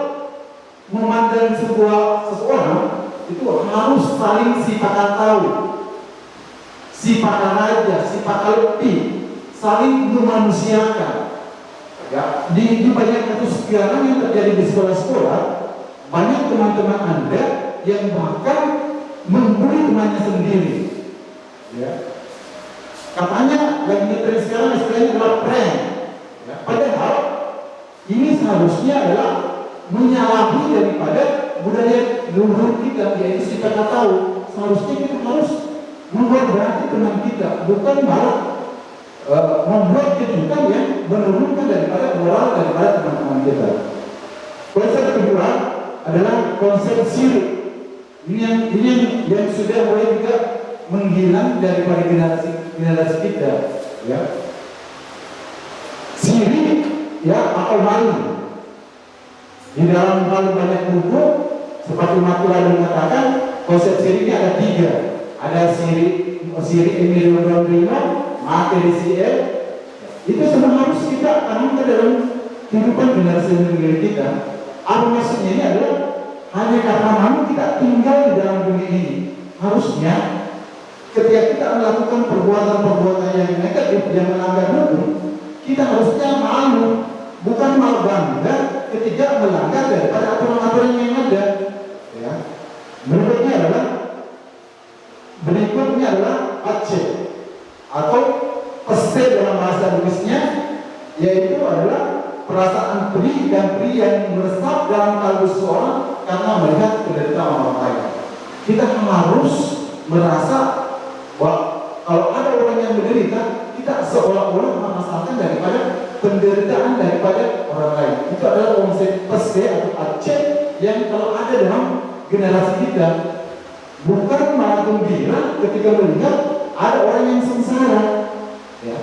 memandang seseorang itu harus saling sifat tahu, sifat raja, sifat lebih, saling memanusiakan. Ya, di banyak kasus sekarang yang terjadi di sekolah-sekolah, banyak teman-teman Anda yang bahkan membuli temannya sendiri. Ya. Katanya lagi tren sekarang istilahnya adalah prank. Ya. Padahal ini seharusnya adalah menyalahi daripada budaya leluhur kita, yaitu kita nggak tahu. Seharusnya kita harus menghormati teman kita, bukan malah membuat kejutan yang menurunkan daripada moral daripada teman-teman kita. Konsep kedua adalah konsep sirik. Ini yang sudah mulai juga menghilang daripada generasi kita. Ya. Sirik, ya, atau malu. Di dalam hal banyak buku, seperti Mati lalu mengatakan, konsep siriknya ada 3. Ada sirik Emilio Gondrino, materi CL. Itu semua harus kita tanamkan dalam kehidupan generasi kita. Apa maksudnya ini adalah hanya karena malu kita tinggal di dalam dunia ini. Harusnya ketika kita melakukan perbuatan-perbuatan yang negatif yang melanggar hukum, kita harusnya malu, bukan malu bangga ketika melanggar daripada aturan-aturan yang ada. Ya. Berikutnya adalah aceh atau peste dalam bahasa Inggrisnya, yaitu adalah perasaan perih dan perih yang meresap dalam kalbu seseorang karena melihat penderitaan orang lain. Kita harus merasa bahwa kalau ada orang yang menderita, kita seolah-olah merasakan daripada penderitaan daripada orang lain. Itu adalah konsep peste atau aceh yang kalau ada dalam generasi kita, bukan malah gembira ketika melihat ada orang yang sengsara. Ya.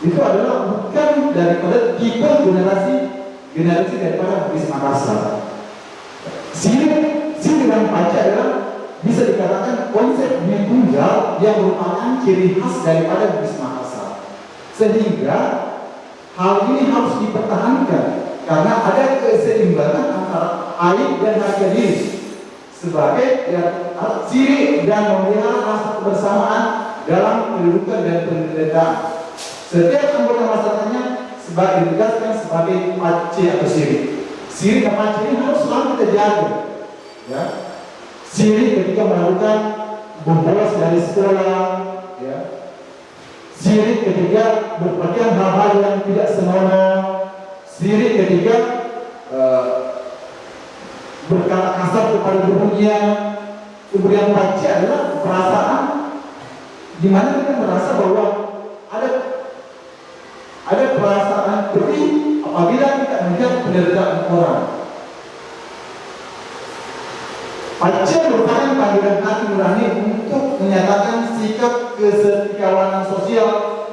Itu adalah bukan daripada tipe generasi daripada Bis Makassar. Sirik dan pajak adalah bisa dikatakan konsep dunia tunggal yang merupakan ciri khas daripada Bis Makassar. Sehingga hal ini harus dipertahankan karena ada keseimbangan antara aib dan harga diri sebagai ciri dan memelihara rasa kebersamaan dalam kehidupan dan penderitaan. Setiap anggota masyarakatnya ditegaskan sebagai pace atau sirik. Sirik dan pace ini harus selalu kita jaga. Ya. Sirik ketika melakukan bolos dari sekolah, ya. Sirik ketika berpakaian hal-hal yang tidak senonoh. Sirik ketika berkata kasar kepada gurunya. Kemudian pace adalah perasaan di mana kita merasa bahwa ada perasaan perih apabila kita melihat penderitaan orang. Pace merupakan panggilan hati nurani untuk menyatakan sikap kesetiakawanan sosial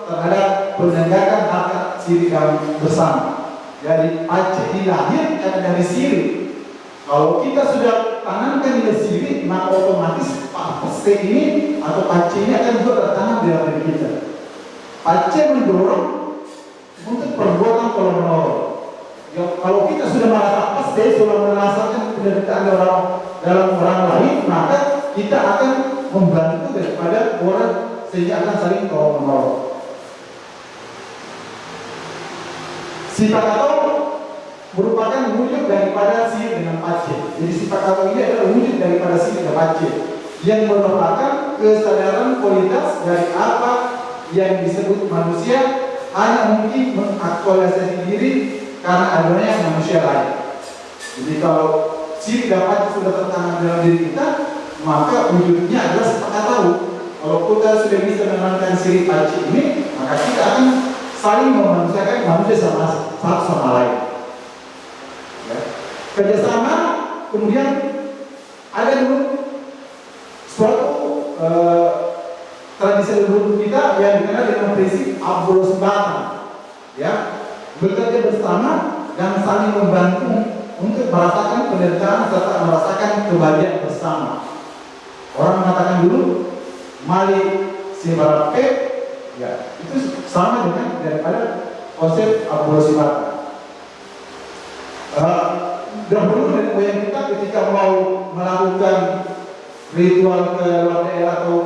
terhadap penegakan hak sirik bersama. Jadi pace dilahirkan dari sirik. Kalau kita sudah tanamkan nilai sirik, maka otomatis peste ini atau pace ini akan juga tertanam di dalam diri kita. Pace mendorong untuk perbuatan kalau menolong. Ya, kalau kita sudah merasa peste, sudah merasakan penderitaan dalam orang lain, maka kita akan membantu daripada orang sehingga akan saling tolong menolong. Sifat atau merupakan wujud daripada sirik dengan pace. Jadi sifat atau ini adalah wujud daripada sirik dan pace yang merupakan kesadaran kualitas dari apa yang disebut manusia hanya mungkin mengaktualisasi diri karena adanya manusia lain. Jadi kalau sirik dan pace sudah tertanam dalam diri kita, maka wujudnya adalah sepakat tahu. Kalau kita sudah bisa mengenalkan sirik pace ini, maka kita akan saling memanusiakan manusia satu sama lain. Ya. Kerjasama, kemudian ada dulu suatu tradisi leluhur kita yang dikenal dengan prinsip Abdul Subatan. Ya, bekerja bersama dan saling membantu untuk merasakan penderitaan serta merasakan kebahagiaan bersama. Orang mengatakan dulu Mali Sibarape, ya itu sama dengan daripada konsep Abdul Subatan. Dahulu dari moyang kita ketika mau melakukan ritual ke luar daerah atau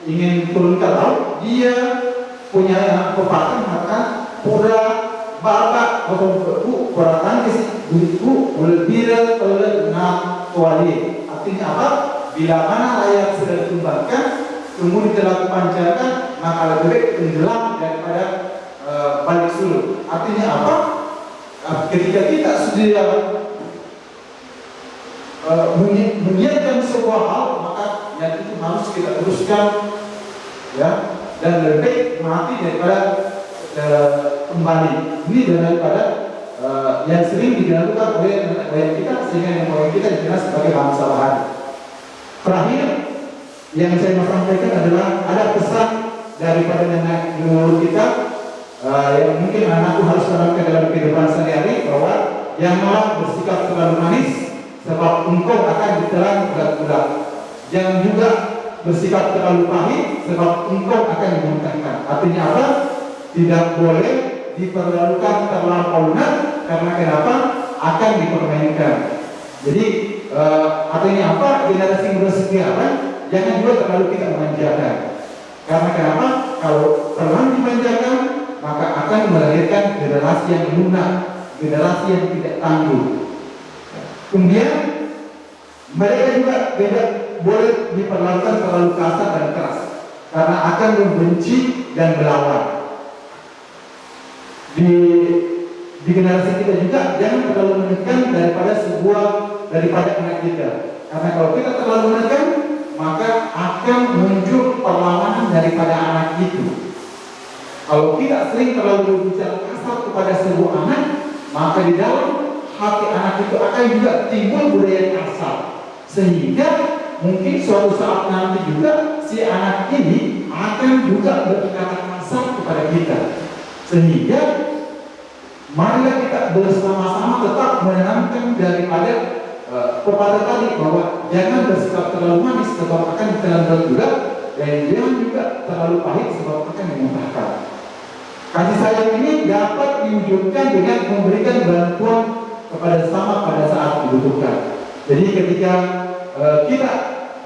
ingin turun ke laut, dia punya pepatah maka pura baba atau beku pura tangkis buku berbira na kuali. Artinya apa? Bila mana layar sudah ditumbangkan, kemudian dilakukan pancarkan, maka lebih baik tenggelam daripada balik surut. Artinya apa? Ketika kita sudah menyiapkan sebuah hal, maka yang itu harus kita teruskan, ya, dan lebih baik mati daripada kembali. Ini daripada yang sering dilakukan oleh nenek moyang kita, sehingga nenek moyang kita dikenal sebagai bangsa Bahari. Terakhir yang saya mau sampaikan adalah ada pesan daripada nenek leluhur kita yang mungkin anakku harus terapkan dalam kehidupan sehari-hari, bahwa janganlah bersikap terlalu manis, sebab engkau akan ditelan budak-budak. Jangan juga bersikap terlalu pahit, sebab engkau akan dimuntahkan. Artinya apa? Tidak boleh diperlakukan terlalu lunak, karena kenapa? Akan dipermainkan. Jadi artinya apa? Generasi muda sekarang jangan juga terlalu kita memanjakan. Karena kenapa? Kalau terlalu dimanjakan, maka akan melahirkan generasi yang lunak, generasi yang tidak tangguh. Kemudian mereka juga tidak boleh diperlakukan terlalu kasar dan keras, karena akan membenci dan melawan. Di generasi kita juga jangan terlalu menekan daripada anak kita, karena kalau kita terlalu menekan, maka akan muncul perlawanan daripada anak itu. Kalau kita sering terlalu berbicara kasar kepada sebuah anak, maka di dalam hati anak itu akan juga timbul budaya kasar, sehingga mungkin suatu saat nanti juga si anak ini akan juga berkata kasar kepada kita. Sehingga marilah kita bersama-sama tetap menanamkan daripada pepatah tadi, bahwa jangan bersikap terlalu manis sebab akan ditelan budak, dan jangan juga terlalu pahit sebab akan memuntahkan. Kasih sayang ini dapat diwujudkan dengan memberikan bantuan kepada sesama pada saat dibutuhkan. Jadi ketika kita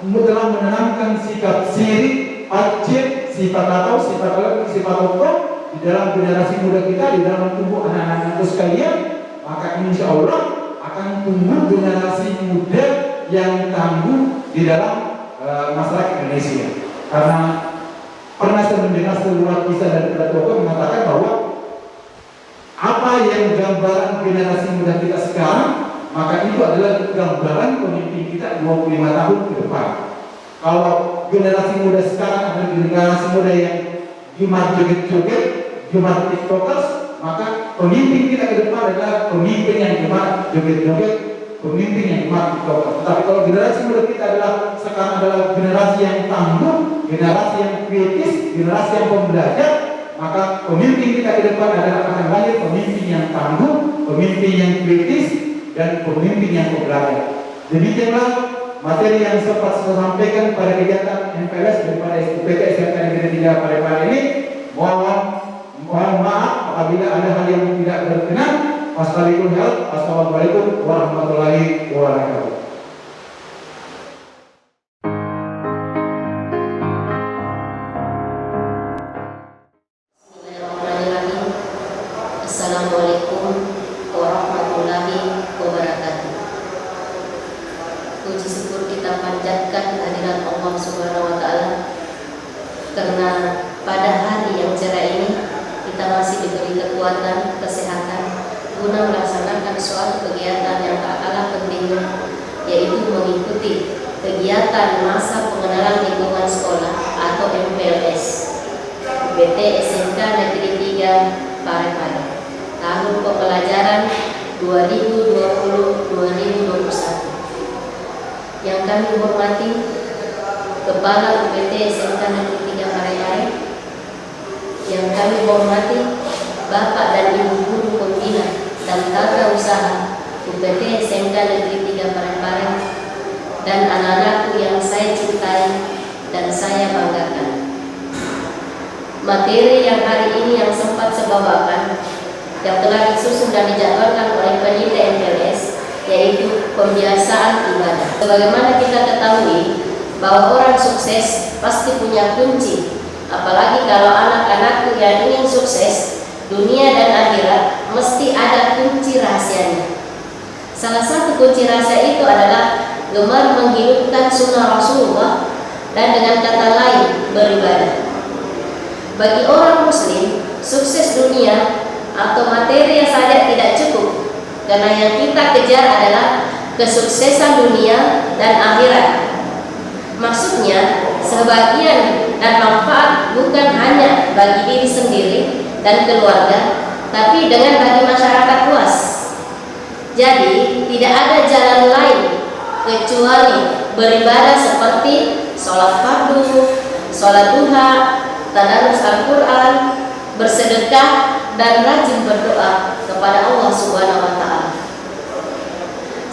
telah menanamkan sikap sirik, acit, sifat atau sifat lelaki, sifat oknum di dalam generasi muda kita, di dalam tubuh anak-anak sekalian, maka insya Allah akan tumbuh generasi muda yang tangguh di dalam masyarakat Indonesia. Karena pernah saya mendengar sebuah kisah dari tokoh mengatakan bahwa apa yang gambaran generasi muda kita sekarang, maka itu adalah gambaran pemimpin kita 25 tahun ke depan. Kalau generasi muda sekarang adalah generasi muda yang Jumat joget-joget, Jumat tiktokers, maka pemimpin kita ke depan adalah pemimpin yang Jumat joget-joget, pemimpin yang Jumat tiktokers. Tapi kalau generasi muda kita sekarang adalah generasi yang tangguh, generasi yang kritis, generasi yang pembelajar, maka pemimpin kita ke depan adalah akan lahir pemimpin yang tangguh, pemimpin yang kritis, dan pemimpin yang pembelajar. Demikianlah materi yang sempat saya sampaikan pada kegiatan MPLS daripada SUPK SMK Negeri 3 Parepare ini. Mohon maaf apabila ada hal yang tidak berkenan. Wassalamualaikum warahmatullahi wabarakatuh. Assalamualaikum warahmatullahi wabarakatuh. Puji syukur kita panjatkan kehadiran Allah Subhanahu wa Ta'ala, karena pada hari yang cerah ini kita masih diberi kekuatan, kesehatan guna melaksanakan suatu kegiatan yang tak kalah pentingnya, yaitu mengikuti kegiatan masa pengenalan lingkungan sekolah atau MPLS UPT SMK Negeri 3 Parepare tahun pembelajaran 2020-2021. Yang kami hormati Kepala UPT SMK Negeri 3 Parepare, yang kami hormati Bapak dan Ibu Guru Pembina dan Tata Usaha UPT SMK Negeri 3 Parepare, dan anak-anakku yang saya cintai dan saya banggakan. Materi yang hari ini yang sempat saya bawakan, yang telah disusun dan dijadwalkan oleh panitia MPLS, yaitu pembiasaan ibadah. Sebagaimana kita ketahui bahwa orang sukses pasti punya kunci. Apalagi kalau anak-anakku yang ingin sukses dunia dan akhirat, mesti ada kunci rahasianya. Salah satu kunci rahasia itu adalah gemar menghidupkan sunnah Rasulullah dan dengan kata lain beribadah. Bagi orang muslim, sukses dunia atau materi saja tidak cukup, karena yang kita kejar adalah kesuksesan dunia dan akhirat. Maksudnya, sebagian dan manfaat bukan hanya bagi diri sendiri dan keluarga, tapi dengan bagi masyarakat luas. Jadi, tidak ada jalan lain kecuali beribadah seperti sholat fardu, sholat duha, tadarus Al-Quran, bersedekah, dan rajin berdoa kepada Allah Subhanahu wa Ta'ala.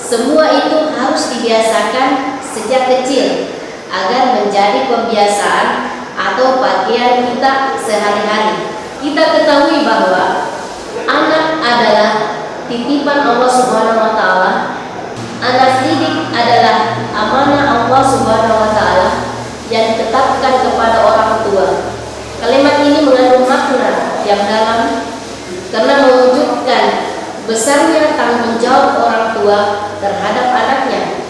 Semua itu harus dibiasakan sejak kecil agar menjadi kebiasaan atau bagian kita sehari-hari. Kita ketahui bahwa anak adalah titipan Allah Subhanahu wa Ta'ala. Anak didik adalah amanah Allah Subhanahu wa Ta'ala yang ditetapkan kepada orang tua. Kalimat ini mengandung makna yang dalam karena mewujudkan besarnya tanggung jawab orang tua terhadap anaknya.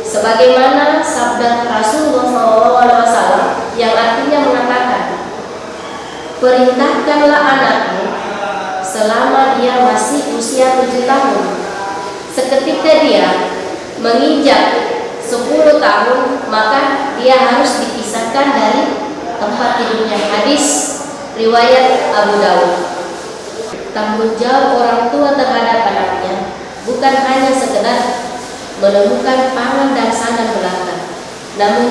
Sebagaimana sabda Rasulullah SAW yang artinya mengatakan, perintahkanlah anakmu selama dia masih usia 7 tahun. Seketika dia menginjak 10 tahun, maka dia harus dipisahkan dari tempat tidurnya. Hadis riwayat Abu Dawud. Tanggung jawab orang tua terhadap anaknya bukan hanya sekedar menemukan pangan dan sandang belaka, namun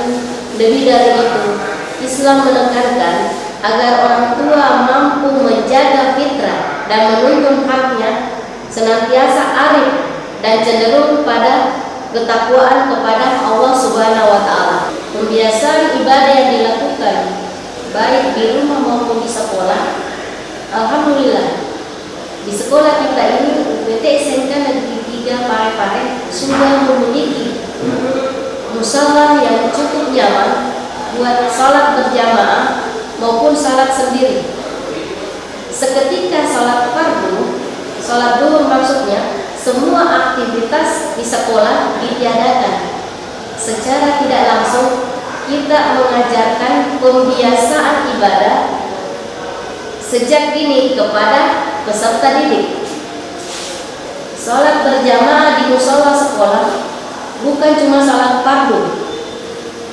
lebih dari itu, Islam menekankan agar orang tua mampu menjaga fitrah dan menuntun haknya, senantiasa arif dan cenderung pada ketakwaan kepada Allah Subhanahu wa Ta'ala. Pembiasaan ibadah yang dilakukan baik di rumah maupun di sekolah, alhamdulillah di sekolah kita ini UPT SMK Negeri 3 Parepare sudah memiliki musala yang cukup nyaman buat salat berjamaah maupun salat sendiri. Seketika salat fardu, salat duhur maksudnya, semua aktivitas di sekolah ditiadakan. Secara tidak langsung kita mengajarkan pembiasaan ibadah sejak dini kepada peserta didik. Salat berjamaah di musala sekolah bukan cuma salat fardu,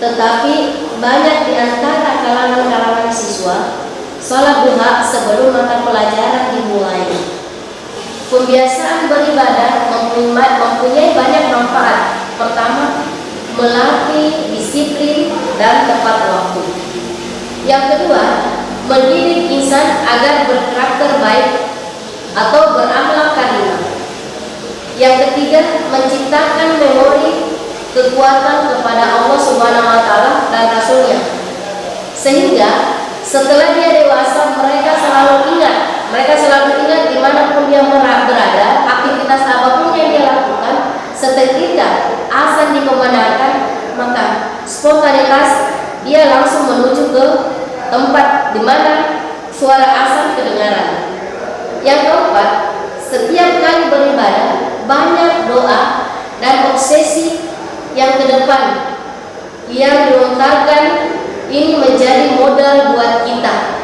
tetapi banyak di antara kalangan siswa salat duha sebelum mata pelajaran dimulai. Pembiasaan beribadah mempunyai banyak manfaat. Pertama, melatih disiplin dan tepat waktu. Yang kedua, mendidik insan agar berkarakter baik atau berakhlak karimah. Yang ketiga, menciptakan memori kekuatan kepada Allah Subhanahu wa Ta'ala dan Rasulnya, sehingga setelah dia dewasa mereka selalu ingat dimanapun dia berada, aktivitas apapun yang dia lakukan, seketika azan dikumandangkan, maka spontanitas dia langsung menuju ke tempat di mana suara azan kedengaran. Yang keempat, setiap kali beribadah banyak doa dan obsesi yang ke depan yang dilontarkan. Ini menjadi modal buat kita.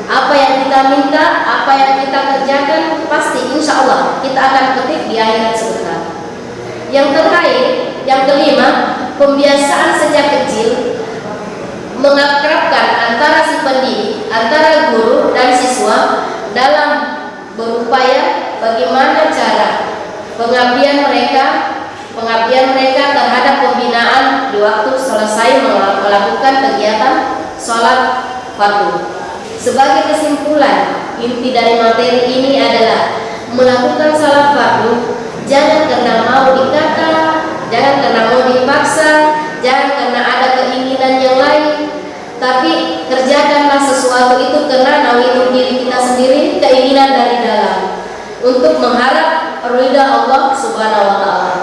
Apa yang kita minta, apa yang kita kerjakan, pasti insya Allah kita akan ketik di akhirat sebentar. Yang terakhir, yang kelima, pembiasaan sejak kecil mengakrabkan antara si pendidik, antara guru dan siswa dalam berupaya bagaimana cara pengabdian mereka terhadap pembinaan di waktu selesai melakukan kegiatan sholat fardu. Sebagai kesimpulan, inti dari materi ini adalah melakukan sholat fardu jangan karena mau dikata, jangan karena mau dipaksa, jangan karena ada keinginan yang lain, tapi kerjakanlah sesuatu itu karena nawi diri kita sendiri, keinginan dari dalam untuk mengharap ridha Allah Subhanahu wa Ta'ala.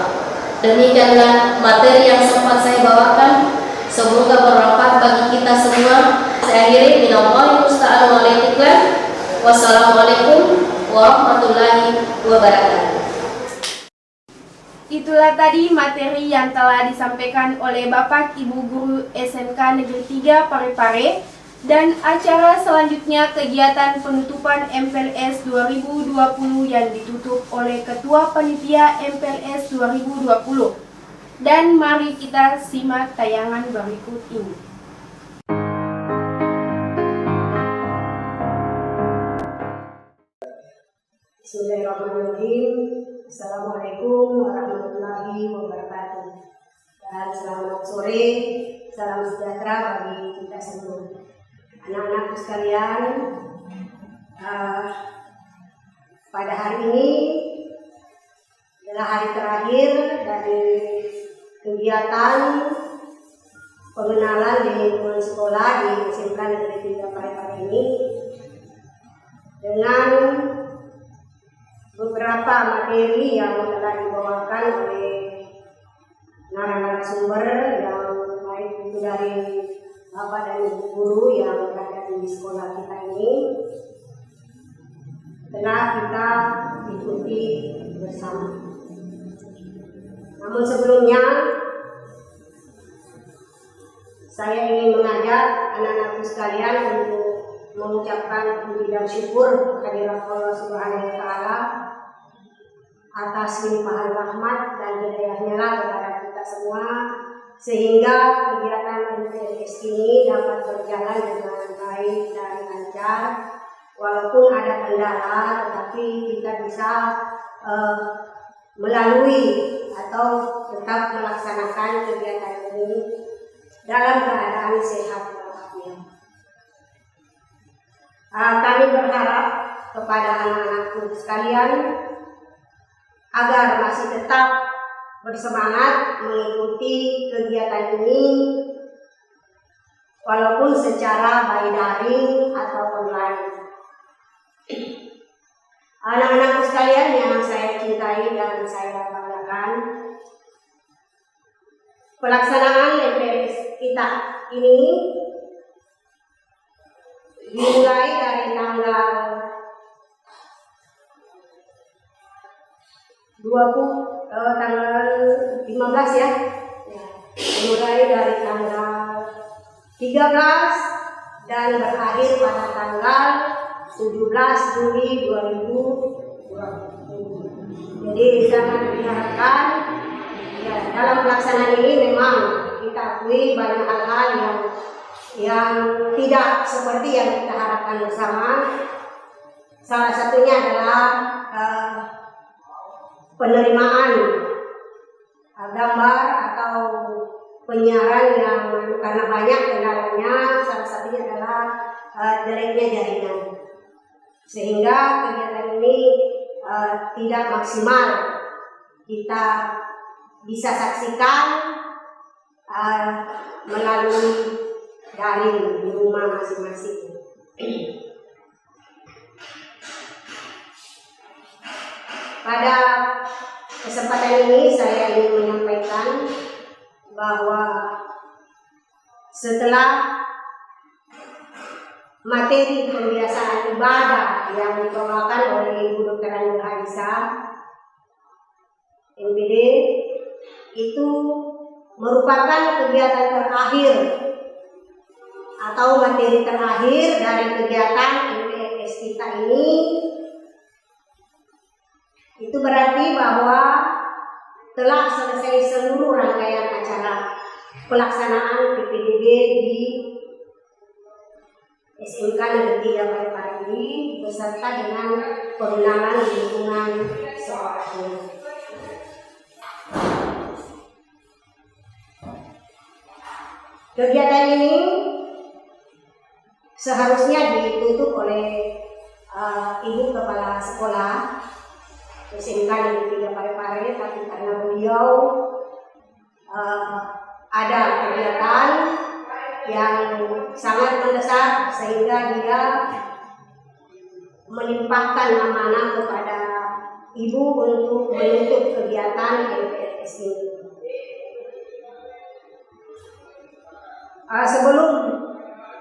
Demikianlah materi yang sempat saya bawakan. Semoga bermanfaat bagi kita semua. Saya akhiri, minallahi musta'an wa alaikum. Wassalamualaikum warahmatullahi wabarakatuh. Itulah tadi materi yang telah disampaikan oleh Bapak Ibu Guru SMK Negeri 3 Parepare, dan acara selanjutnya kegiatan penutupan MPLS 2020 yang ditutup oleh Ketua Panitia MPLS 2020. Dan mari kita simak tayangan berikut ini. Bismillahirrahmanirrahim. Assalamualaikum warahmatullahi wabarakatuh. Dan selamat sore, salam sejahtera bagi kita semua. Anak-anakku sekalian, pada hari ini adalah hari terakhir dari kegiatan pengenalan di lingkungan sekolah di SMK Negeri 3 Parepare ini, dengan beberapa materi yang telah dibawakan oleh narasumber yang baik itu dari Bapak dan Ibu guru yang berada di sekolah kita ini, telah kita ikuti bersama. Namun sebelumnya, saya ingin mengajak anak-anakku sekalian untuk mengucapkan puji dan syukur kehadirat Allah Subhanahu wa Ta'ala atas limpahan rahmat dan hidayahnya kepada kita semua, sehingga kegiatan MPLS ini dapat berjalan dengan baik dan lancar. Walaupun ada kendala, tetapi kita bisa melalui atau tetap melaksanakan kegiatan ini dalam keadaan sehat walafiat. Kami berharap kepada anak-anakku sekalian agar masih tetap bersemangat mengikuti kegiatan ini, walaupun secara by daring atau online. Anak-anakku sekalian yang saya cintai dan saya banggakan, pelaksanaan MPLS kita ini dimulai dari tanggal 15 ya. Dimulai dari tanggal 13 dan berakhir pada tanggal 17 Juli 2020. Jadi sangat diharapkan ya, dalam pelaksanaan ini memang kita akui banyak hal-hal yang tidak seperti yang kita harapkan bersama. Salah satunya adalah penerimaan gambar atau penyiaran yang karena banyak kendalanya, salah satunya adalah jeleknya jaringan, sehingga kegiatan ini tidak maksimal kita bisa saksikan melalui daring di rumah masing-masing. Pada kesempatan ini saya ingin menyampaikan bahwa setelah materi pembiasaan ibadah yang dibawakan oleh Ibu Dr. Anur Aisyah MPD, itu merupakan kegiatan terakhir atau materi terakhir dari kegiatan MPLS kita ini. Itu berarti bahwa telah selesai seluruh rangkaian acara pelaksanaan PPDB di SMK Negeri 3 Parepare ini beserta dengan pengenalan lingkungan sekolahnya. Kegiatan ini seharusnya ditutup oleh Ibu Kepala Sekolah SMK Negeri 3 Parepare, tapi karena beliau ada kegiatan yang sangat mendesak sehingga dia melimpahkan amanah kepada Ibu untuk menutup kegiatan MPLS ini. sebelum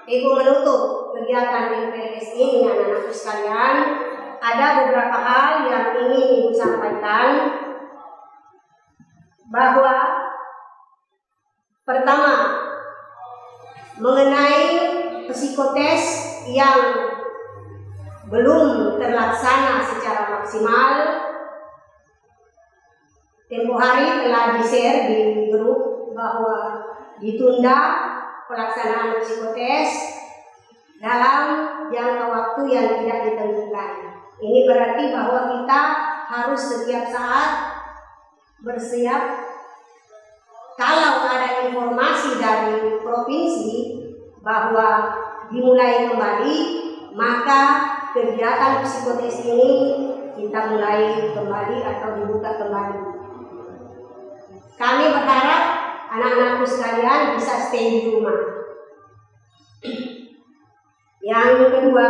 Ibu menutup kegiatan MPLS ini dengan anak-anakku sekalian, ada beberapa hal yang ingin Ibu sampaikan. Bahwa pertama, mengenai psikotes yang belum terlaksana secara maksimal, tempo hari telah di-share di grup bahwa ditunda pelaksanaan psikotes dalam jangka waktu yang tidak ditentukan. Ini berarti bahwa kita harus setiap saat bersiap. Kalau ada informasi dari provinsi bahwa dimulai kembali, maka kegiatan psikotes ini kita mulai kembali atau dibuka kembali. Kami berharap anak-anakku sekalian bisa stay di rumah. Yang kedua,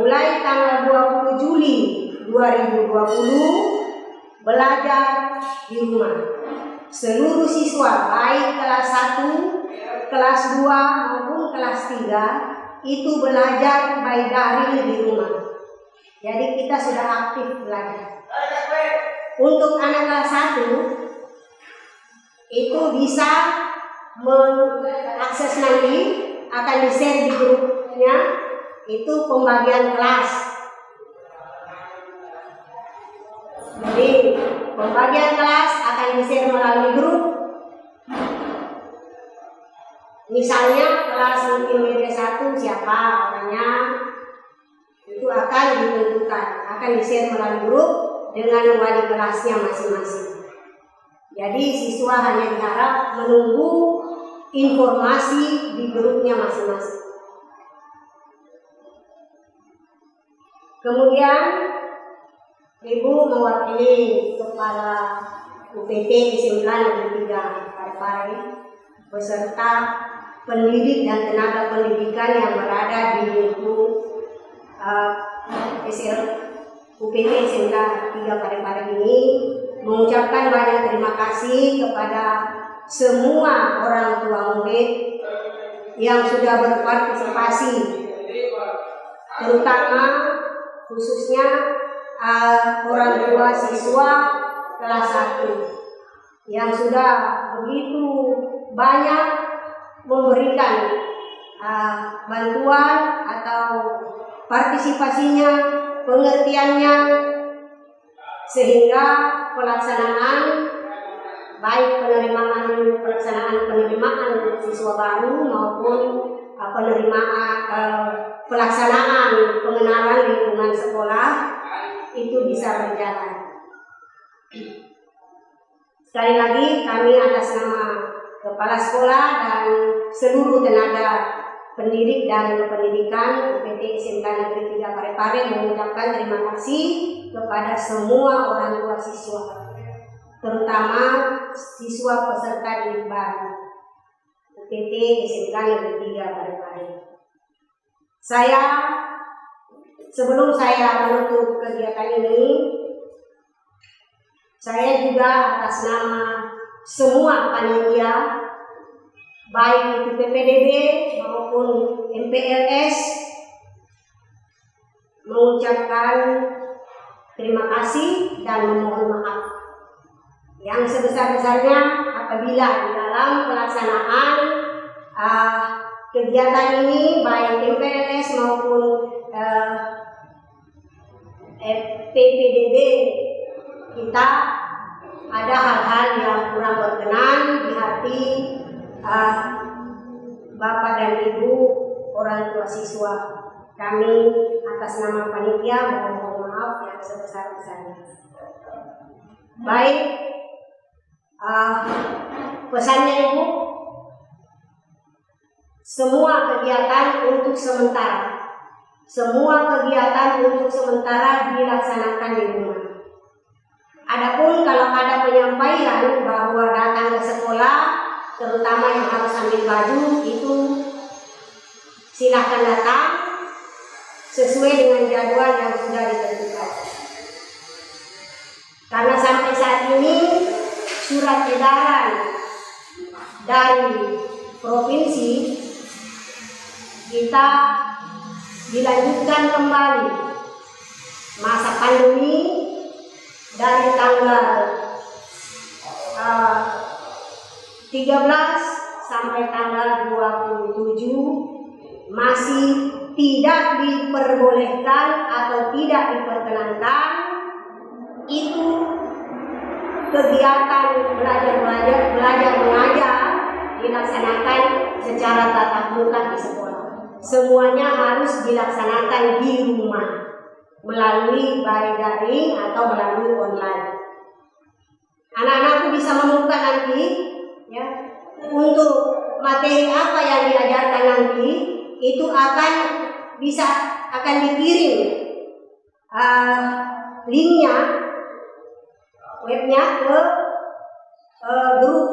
mulai tanggal 20 Juli 2020 belajar di rumah. Seluruh siswa baik kelas 1, kelas 2 maupun kelas 3 itu belajar by daring di rumah. Jadi kita sudah aktif belajar. Untuk anak kelas 1 itu bisa mengakses, nanti akan di-share di grupnya, itu pembagian kelas. Jadi pembagian kelas akan di-share melalui grup. Misalnya kelas multimedia 1 siapa orangnya, itu akan ditentukan, akan di-share melalui grup dengan wali kelasnya masing-masing. Jadi siswa hanya diharap menunggu informasi di grupnya masing-masing. Kemudian Ibu mewakili Kepala UPT 9 Negeri 3 Parepare beserta pendidik dan tenaga pendidikan yang berada di lingkup UPT 9 3 Parepare ini mengucapkan banyak terima kasih kepada semua orang tua murid yang sudah berpartisipasi, terutama khususnya orang tua siswa kelas 1 yang sudah begitu banyak memberikan bantuan atau partisipasinya, pengertiannya, sehingga pelaksanaan penerimaan siswa baru maupun pelaksanaan pengenalan lingkungan sekolah itu bisa berjalan. Sekali lagi kami atas nama Kepala Sekolah dan seluruh tenaga pendidik dan pendidikan UPT SMK Negeri 3 Parepare mengucapkan terima kasih kepada semua orang tua siswa, terutama siswa peserta didik baru UPT SMK Negeri 3 Parepare. Sebelum saya menutup kegiatan ini, saya juga atas nama semua panitia, baik itu PPDB maupun MPLS, mengucapkan terima kasih dan memohon maaf yang sebesar-besarnya apabila di dalam pelaksanaan kegiatan ini baik MPLS maupun PPDB kita ada hal-hal yang kurang berkenan di hati Bapak dan Ibu orang tua siswa. Kami atas nama panitia mohon maaf yang sebesar-besarnya. Baik, pesannya Ibu, semua kegiatan untuk sementara dilaksanakan di rumah. Adapun kalau ada penyampaian bahwa datang ke sekolah, terutama yang harus ambil baju, itu silahkan datang sesuai dengan jadwal yang sudah ditentukan. Karena sampai saat ini surat edaran dari provinsi kita dilanjutkan kembali masa pandemi dari tanggal 13 sampai tanggal 27 masih tidak diperbolehkan atau tidak diperkenankan itu kegiatan belajar mengajar dilaksanakan secara tatap muka di sekolah. Semuanya harus dilaksanakan di rumah melalui baik daring atau melalui online. Anak-anakku bisa membuka nanti ya, untuk materi apa yang diajarkan nanti itu akan dikirim linknya, webnya ke grup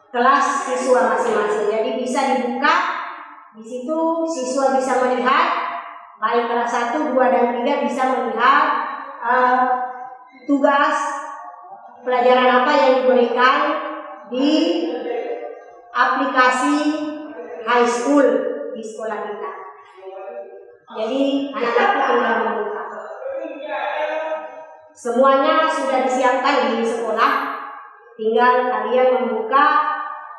kelas siswa masing-masing. Jadi bisa dibuka di situ, siswa bisa melihat baik kelas 1, 2, dan 3 bisa melihat tugas pelajaran apa yang diberikan di aplikasi high school di sekolah kita. Jadi anak-anak tinggal membuka. Semuanya sudah disiapkan di sekolah, tinggal kalian membuka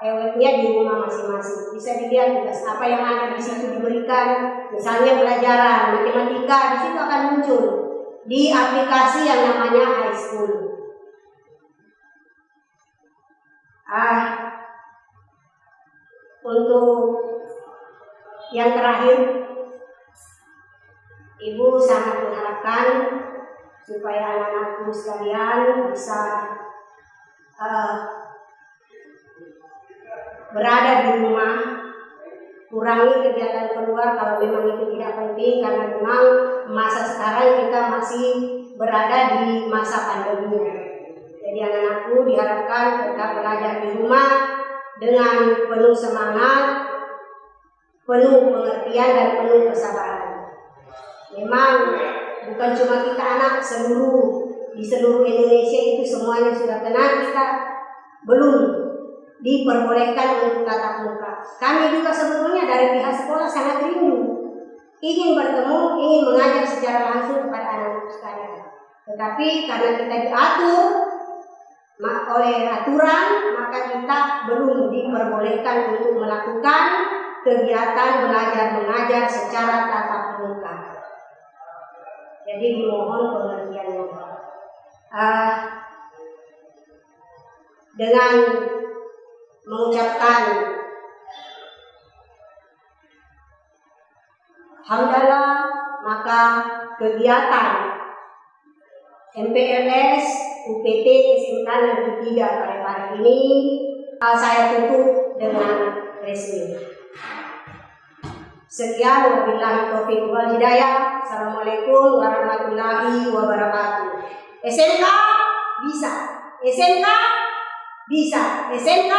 webnya di rumah masing-masing. Bisa dilihat tugas apa yang ada di situ diberikan. Misalnya pelajaran matematika, di situ akan muncul di aplikasi yang namanya high school. Untuk yang terakhir, Ibu sangat mengharapkan supaya anak-anakku sekalian bisa berada di rumah, kurangi kegiatan keluar kalau memang itu tidak penting, karena memang masa sekarang kita masih berada di masa pandemi. Jadi anak-anakku diharapkan tetap belajar di rumah dengan penuh semangat, penuh pengertian, dan penuh kesabaran. Memang bukan cuma kita anak, di seluruh Indonesia itu semuanya sudah tenang, kita belum diperbolehkan untuk tatap muka. Kami juga sebetulnya dari pihak sekolah sangat rindu, ingin bertemu, ingin mengajar secara langsung kepada anak-anak sekalian. Tetapi karena kita diatur oleh aturan, maka kita belum diperbolehkan untuk melakukan kegiatan belajar mengajar secara tatap muka. Jadi dimohon pengertiannya. Dengan mengucapkan hamdalah, maka kegiatan MPLS UPT SMK Negeri 3 Parepare ini saya tutup dengan resmi. Sekian, wabillahi taufiq wal hidayah. Assalamualaikum warahmatullahi wabarakatuh. SMK bisa, SMK bisa, SMK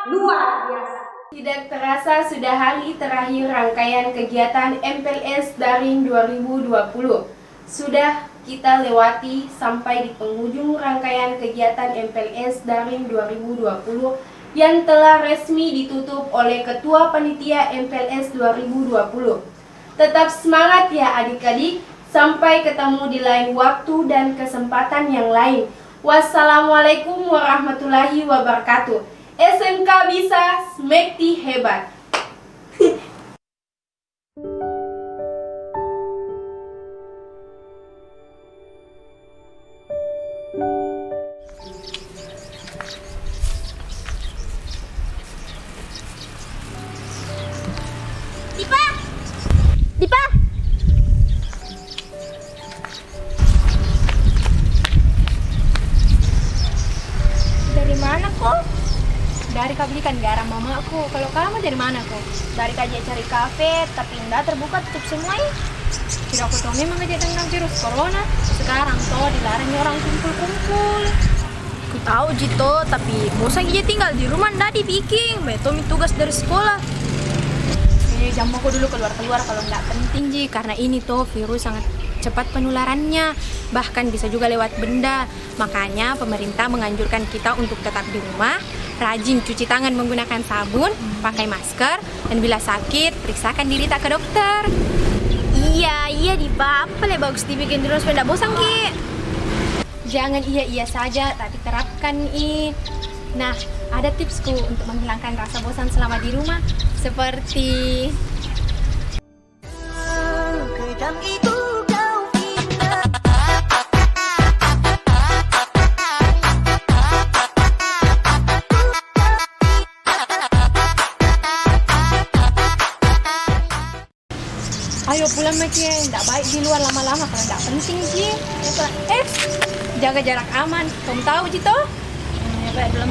luar biasa. Tidak terasa sudah hari terakhir rangkaian kegiatan MPLS Daring 2020. Sudah kita lewati sampai di penghujung rangkaian kegiatan MPLS Daring 2020 yang telah resmi ditutup oleh Ketua Panitia MPLS 2020. Tetap semangat ya adik-adik, sampai ketemu di lain waktu dan kesempatan yang lain. Wassalamualaikum warahmatullahi wabarakatuh. SMK bisa, Smekti hebat. Dipa! Dari mana kok? Dari belikan garam mamaku. Kalau kamu dari mana kok? Dari kajian cari kafe, tapi enggak terbuka, tutup semua ya. Tidak aku tahu memang aja tentang virus corona. Sekarang toh dilarang orang kumpul-kumpul. Aku tahu Jito, tapi bosan aja tinggal di rumah ndak dibikin. Betomi tugas dari sekolah. Jam aku dulu keluar-keluar kalau nggak penting Ji, karena ini tuh virus sangat cepat penularannya, bahkan bisa juga lewat benda. Makanya pemerintah menganjurkan kita untuk tetap di rumah, rajin cuci tangan menggunakan sabun, pakai masker, dan bila sakit, periksakan diri tak ke dokter. Iya di apa bagus dibikin terus supaya nggak bosan Ki. Jangan iya saja, tapi terapkan Nah, ada tipsku untuk menghilangkan rasa bosan selama di rumah, seperti ayo pulang Maki, nggak baik di luar lama-lama kalau nggak penting Ji. Jaga jarak aman. Kamu tahu Ji toh? Ya baik belum.